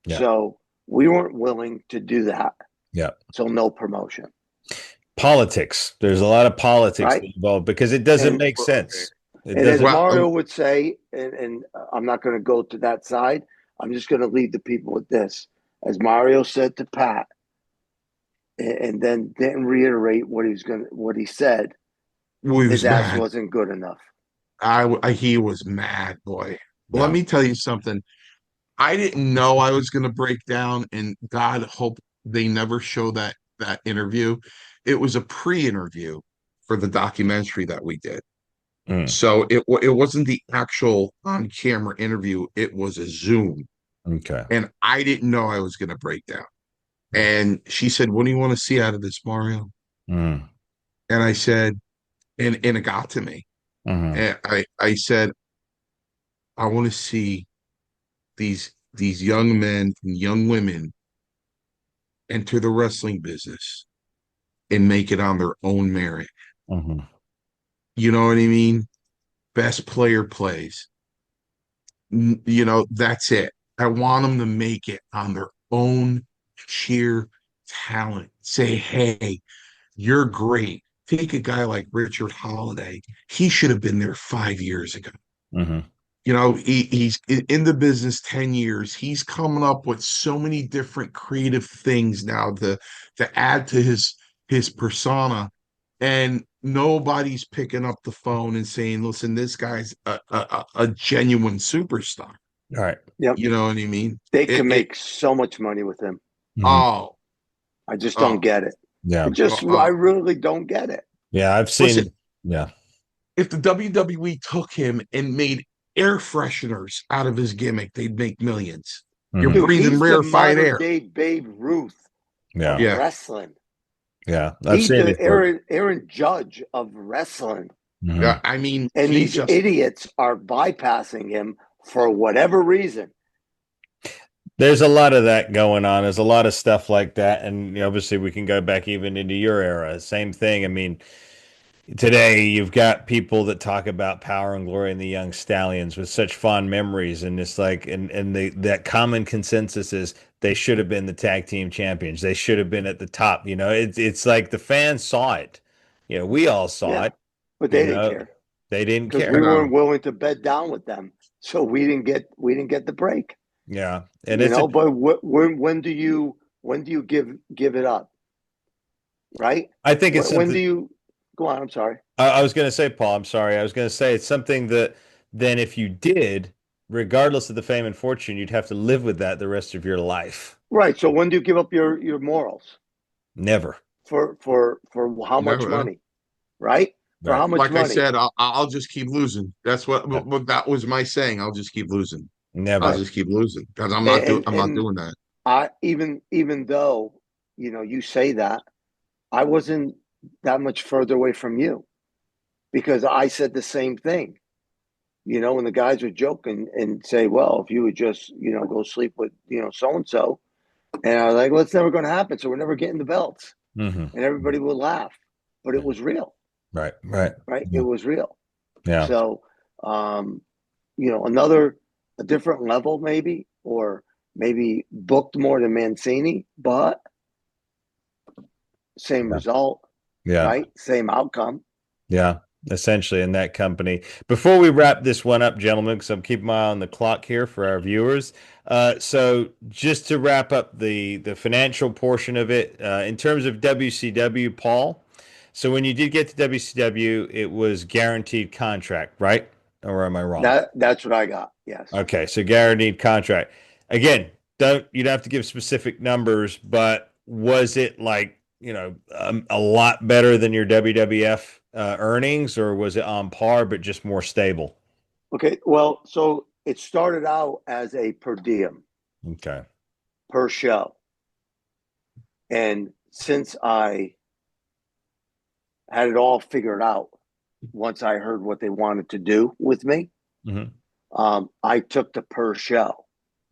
Yeah. So we weren't willing to do that. Yeah. So no promotion. Politics. There's a lot of politics involved because it doesn't make sense. And as Mario would say, and I'm not going to go to that side, I'm just going to leave the people with this. As Mario said to Pat, and then didn't reiterate what he said. His ass wasn't good enough. He was mad, boy. Yeah. Let me tell you something. I didn't know I was going to break down, and God hope they never show that interview. It was a pre-interview for the documentary that we did. So it wasn't the actual on-camera interview. It was a Zoom. Okay. And I didn't know I was going to break down. And she said, "What do you want to see out of this, Mario?" And I said, and it got to me. And I said, "I want to see these young men and young women enter the wrestling business and make it on their own merit." You know what I mean? Best player plays. You know, that's it. I want them to make it on their own sheer talent. Say, hey, you're great. Take a guy like Richard Holiday. He should have been there 5 years ago. You know, he's in the business 10 years. He's coming up with so many different creative things now to add to his persona. And nobody's picking up the phone and saying, listen, this guy's a genuine superstar. All right. Yep. You know what I mean? They can make so much money with him. Oh. I just don't get it. Yeah. I really don't get it. Yeah, I've seen. Listen, yeah. If the WWE took him and made air fresheners out of his gimmick, they'd make millions. You're breathing rarefied air. Day Babe Ruth. Yeah. Of wrestling. Yeah. He's the Aaron Judge of wrestling. Yeah, I mean, and these idiots are bypassing him for whatever reason. There's a lot of that going on. There's a lot of stuff like that. And obviously we can go back even into your era. Same thing. I mean, today you've got people that talk about Power and Glory and the Young Stallions with such fond memories. And it's like, and that common consensus is they should have been the tag team champions. They should have been at the top. It's like the fans saw it. We all saw it. But they didn't care. They didn't care. Because we weren't willing to bed down with them. So we didn't get the break. Yeah, and but when do you give it up, right? I think it's when do you go on? I'm sorry. I was going to say, Paul. I'm sorry. I was going to say it's something that then if you did, regardless of the fame and fortune, you'd have to live with that the rest of your life. Right. So when do you give up your morals? Never. For how much money? Right. For how much money? Like I said, I'll just keep losing. That's what that was my saying. I'll just keep losing. Never. I'll just keep losing because I'm not doing that. Even though you say that, I wasn't that much further away from you because I said the same thing. When the guys would joke and say, "Well, if you would just go sleep with so and so," and I was like, "Well, it's never going to happen. So we're never getting the belts," and everybody would laugh, but it was real. Right. Yeah. It was real. Yeah. So, a different level maybe, or maybe booked more than Mancini, but same result. Yeah. Right. Same outcome. Yeah. Essentially in that company. Before we wrap this one up, gentlemen, because I'm keeping my eye on the clock here for our viewers. So just to wrap up the financial portion of it, in terms of WCW, Paul. So when you did get to WCW, it was guaranteed contract, right? Or am I wrong? That's what I got. Yes. Okay, so guaranteed contract. Again, you don't have to give specific numbers, but was it like a lot better than your WWF earnings, or was it on par but just more stable? Okay, well, so it started out as a per diem. Okay. Per show. And since I had it all figured out, once I heard what they wanted to do with me, I took the per show.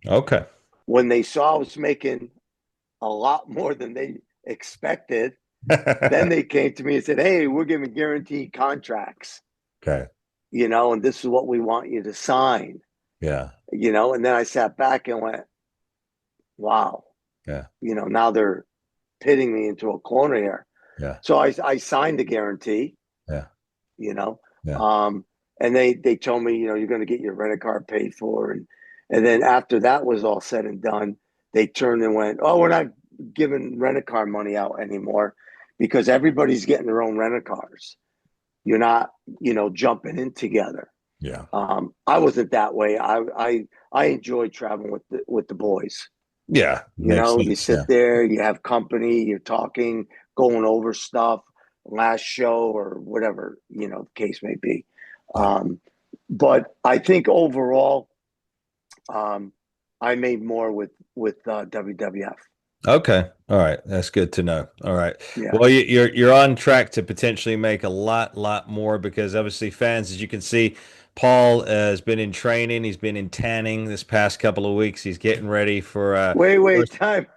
Okay. When they saw I was making a lot more than they expected, then they came to me and said, "Hey, we're giving guaranteed contracts. Okay. You know, and this is what we want you to sign." Yeah. You know, and then I sat back and went, "Wow." Yeah. You know, now they're pitting me into a corner here. Yeah. So I signed the guarantee. Yeah. You know, yeah. And they told me, you know, you're going to get your rent a car paid for, and then after that was all said and done, they turned and went, "Oh, we're not giving rent a car money out anymore because everybody's getting their own rent a cars. You're not, you know, jumping in together." Yeah. I wasn't that way. I enjoy traveling with the boys. Yeah. You know, you sit there, you have company, you're talking, going over stuff, last show or whatever, you know, the case may be. Yeah. But I think overall, I made more with WWF. Okay. All right. That's good to know. All right. Yeah. Well, you're on track to potentially make a lot more because obviously fans, as you can see, Paul has been in training. He's been in tanning this past couple of weeks. He's getting ready for wait, time.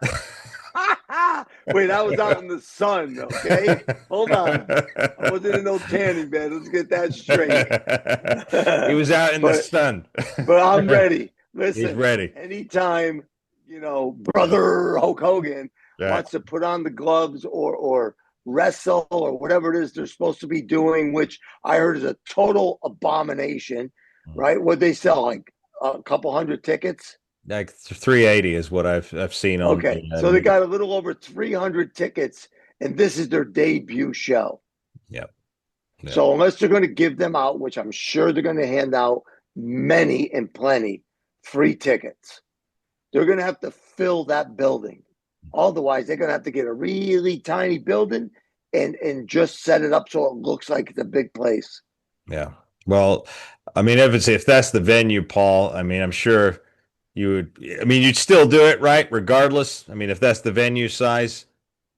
Wait, I was out in the sun, okay? Hold on. I wasn't in no tanning bed. Let's get that straight. He was out in the sun. But I'm ready. Listen, he's ready. Anytime, you know, brother Hulk Hogan wants to put on the gloves or wrestle or whatever it is they're supposed to be doing, which I heard is a total abomination, right? What they sell, like a couple hundred tickets? Like 380 is what I've seen on. Okay, so they got a little over 300 tickets, and this is their debut show. Yep. So unless they're going to give them out, which I'm sure they're going to hand out many and plenty free tickets, they're going to have to fill that building. Otherwise, they're going to have to get a really tiny building and just set it up so it looks like it's a big place. Yeah. Well, I mean, if that's the venue, Paul, I mean, I'm sure you would. I mean, you'd still do it, right? Regardless. I mean, if that's the venue size.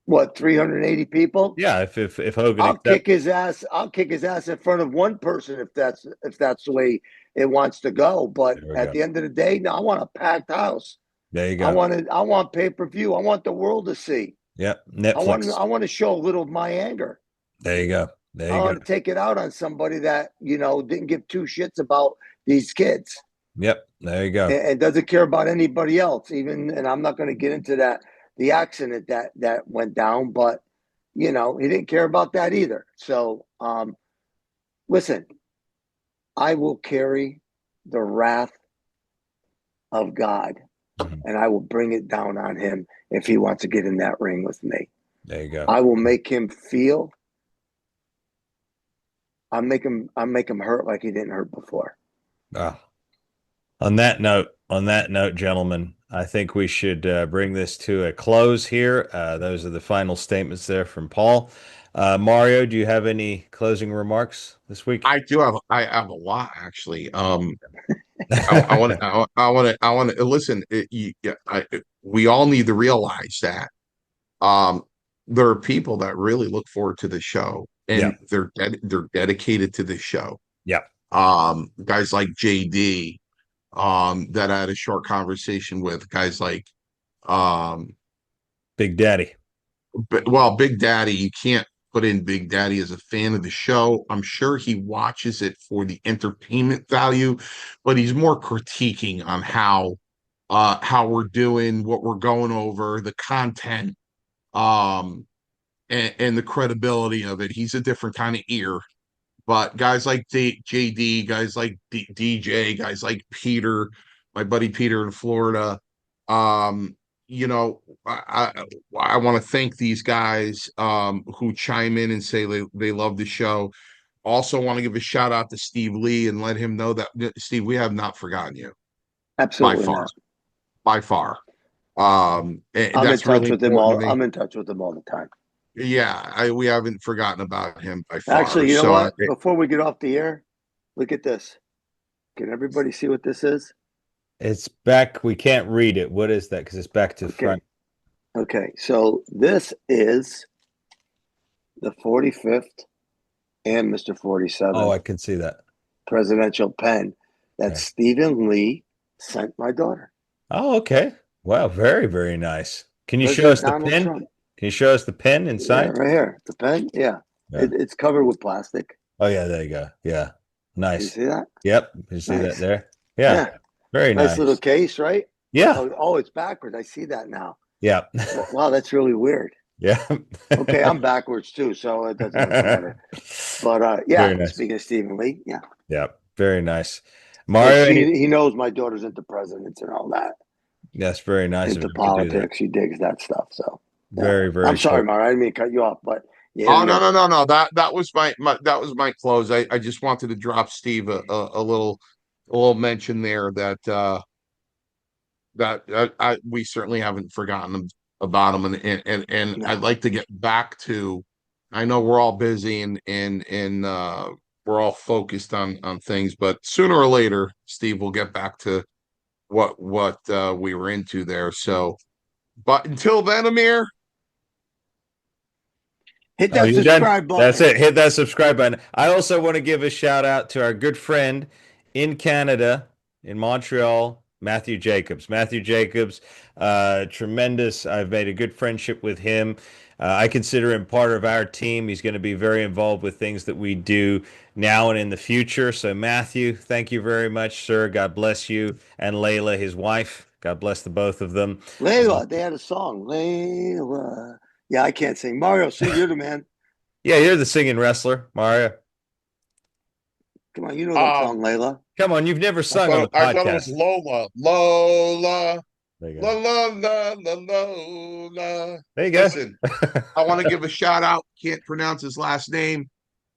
What, 380 people? Yeah. If Hogan, I'll kick his ass. I'll kick his ass in front of one person if that's the way it wants to go. But at the end of the day, no, I want a packed house. There you go. I want pay-per-view. I want the world to see. Yep. Netflix. I want to show a little of my anger. There you go. I want to take it out on somebody that, you know, didn't give two shits about these kids. Yep. There you go. And doesn't care about anybody else. And I'm not going to get into the accident that went down, but you know, he didn't care about that either. So, listen, I will carry the wrath of God, and I will bring it down on him if he wants to get in that ring with me. There you go. I will make him feel. I'll make him hurt like he didn't hurt before. On that note, gentlemen, I think we should bring this to a close here. Those are the final statements there from Paul. Mario, do you have any closing remarks this week? I do have. I have a lot actually. I want to listen. We all need to realize that there are people that really look forward to the show, and they're dedicated to the show. Yeah. Guys like JD. That I had a short conversation with guys like Big Daddy. Big Daddy, you can't put in Big Daddy as a fan of the show. I'm sure he watches it for the entertainment value, but he's more critiquing on how we're doing, what we're going over, the content, and the credibility of it. He's a different kind of ear. But guys like JD, guys like DJ, guys like Peter, my buddy Peter in Florida, you know, I want to thank these guys who chime in and say they love the show. Also want to give a shout out to Steve Lee and let him know that, Steve, we have not forgotten you. Absolutely by far. I'm in touch with him all. I'm in touch with him all the time. Yeah, we haven't forgotten about him by far. Actually, you know what? Before we get off the air, look at this. Can everybody see what this is? It's back. We can't read it. What is that? Because it's back to front. Okay, so this is the 45th and Mr. 47. Oh, I can see that. Presidential pen that Stephen Lee sent my daughter. Oh, okay. Wow, very, very nice. Can you show us the pen? Trump. Can you show us the pen inside? Yeah, right here. The pen? Yeah. It's covered with plastic. Oh, yeah, there you go. Yeah. Nice. You see that? Yep. You see that there? Yeah. Very nice. Nice little case, right? Yeah. Oh, it's backwards. I see that now. Yeah. Wow, that's really weird. Yeah. Okay, I'm backwards too, so it doesn't matter. But yeah, nice. Speaking of Stephen Lee, yeah. Yeah. Very nice. Mario, he knows my daughter's into presidents and all that. That's very nice. Into politics, she digs that stuff. So yeah. Very, very. I'm sorry, Mario. I didn't mean to cut you off, but yeah. Oh no. That was my close. I just wanted to drop Steve a little mention there that we certainly haven't forgotten about him, and no. I'd like to get back to. I know we're all busy and we're all focused on things, but sooner or later, Steve will get back to what we were into there. So, but until then, Amir, hit that subscribe button. That's it. Hit that subscribe button. I also want to give a shout out to our good friend in Canada, in Montreal, Matthew Jacobs. Matthew Jacobs, tremendous. I've made a good friendship with him. I consider him part of our team. He's going to be very involved with things that we do now and in the future. So, Matthew, thank you very much, sir. God bless you. And Layla, his wife. God bless the both of them. Layla, they had a song. Layla. Yeah, I can't sing. Mario, sing. You're the man. Yeah, you're the singing wrestler, Mario. Come on, you know that song, Layla. Come on, you've never sung on the podcast. I thought it was Lola. Lola. La la la la la. There you go. Listen, I want to give a shout out. Can't pronounce his last name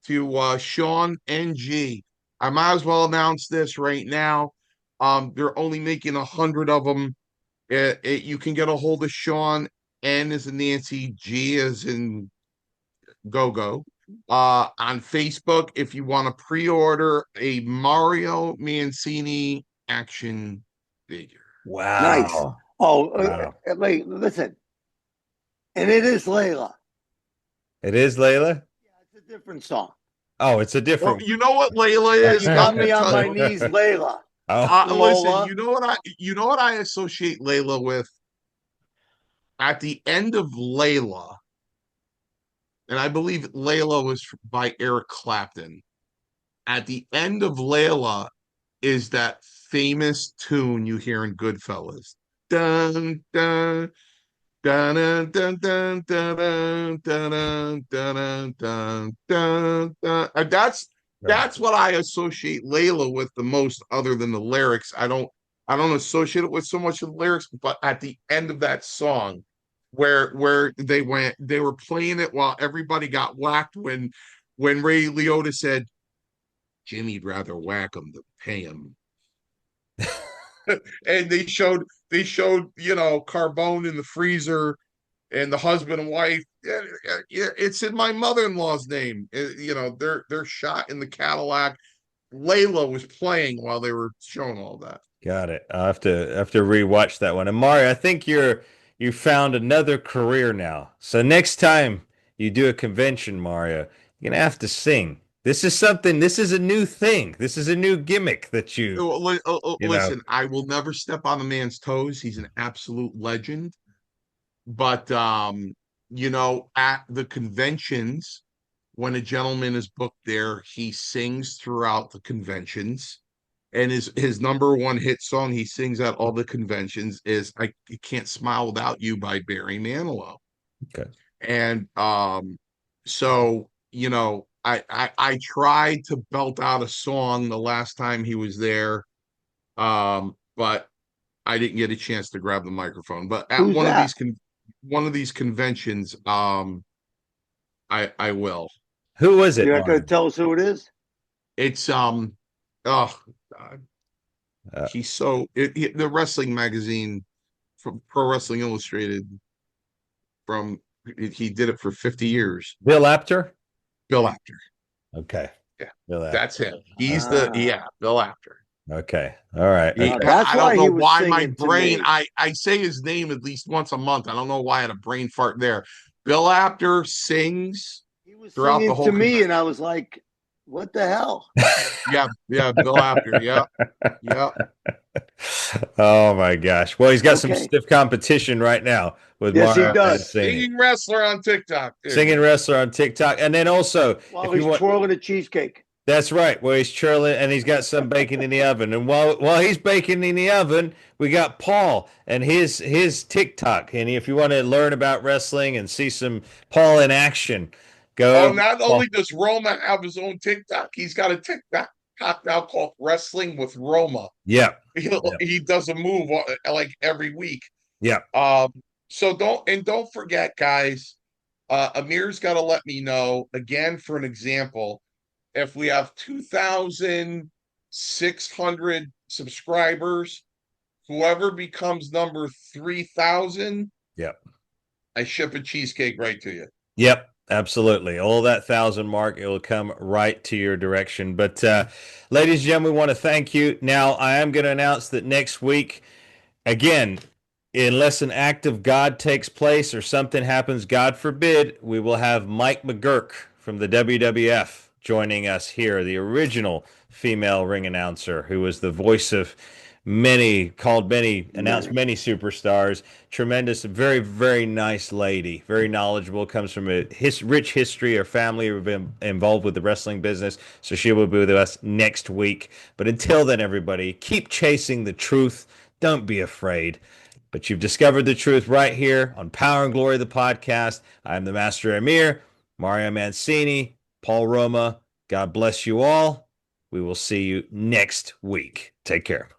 to Sean NG. I might as well announce this right now. They're only making 100 of them. You can get a hold of Sean. N as in Nancy, G as in go. On Facebook, if you want to pre-order a Mario Mancini action figure. Wow. Nice. Oh, wow. Listen. And it is Layla. It is Layla? Yeah, it's a different song. Oh, it's a different. Well, you know what Layla is? You got me on my knees, Layla. Listen, you know what I associate Layla with? At the end of Layla, and I believe Layla was by Eric Clapton. At the end of Layla is that famous tune you hear in Goodfellas. Dun dun dun dun dun dun dun dun dun dun dun dun. That's what I associate Layla with the most, other than the lyrics. I don't associate it with so much of the lyrics, but at the end of that song, where they were playing it while everybody got whacked when Ray Liotta said, Jimmy'd rather whack him than pay him. And they showed Carbone in the freezer and the husband and wife. It's in my mother-in-law's name. They're shot in the Cadillac. Layla was playing while they were showing all that. Got it. I'll have to rewatch that one. And Mario, I think you found another career now. So next time you do a convention, Mario, you're gonna have to sing. This is a new thing. This is a new gimmick that listen, I will never step on the man's toes. He's an absolute legend. But at the conventions, when a gentleman is booked there, he sings throughout the conventions. And his number one hit song he sings at all the conventions is I Can't Smile Without You by Barry Manilow. Okay. And so I tried to belt out a song the last time he was there, but I didn't get a chance to grab the microphone. But at one of these conventions, I will. Who was it? You're not going to tell us who it is? It's oh God. The wrestling magazine from Pro Wrestling Illustrated. He did it for 50 years. Bill Apter. Bill Apter. Okay. Yeah, that's him. He's Bill Apter. Okay. All right. Okay. That's I why don't he know was why my singing to brain, me. I say his name at least once a month. I don't know why I had a brain fart there. Bill Apter sings He was throughout the singing to whole me, convention. and I was like, "What the hell?" Yeah, Bill Apter. Yeah, yeah. Oh my gosh. Well, he's got some Okay. stiff competition right now with Yes, he Mario does. Mancini. Singing wrestler on TikTok. Singing wrestler on TikTok. And then also, While if you he's want, twirling a cheesecake. that's right, where he's churling and he's got some bacon in the oven. And while he's baking in the oven, we got Paul and his TikTok. And if you want to learn about wrestling and see some Paul in action, go Oh, over to not Paul. only does Roma have his own TikTok, he's got a TikTok now called Wrestling with Roma. Yeah. He does a move like every week. Yeah. So don't forget, guys. Amir's got to let me know again for an example. If we have 2,600 subscribers, whoever becomes number 3,000, Yep. I ship a cheesecake right to you. Yep. Absolutely. All that 1,000 mark, it will come right to your direction. But ladies and gentlemen, we want to thank you. Now, I am going to announce that next week, again, unless an act of God takes place or something happens, God forbid, we will have Mike McGurk from the WWF joining us here, the original female ring announcer who was the voice of announced many superstars. Tremendous, very, very nice lady, very knowledgeable, comes from a rich history. Her family have been involved with the wrestling business, so she will be with us next week. But until then, everybody, keep chasing the truth. Don't be afraid. But you've discovered the truth right here on Power and Glory, the podcast. I'm the Master Amir, Mario Mancini, Paul Roma. God bless you all. We will see you next week. Take care.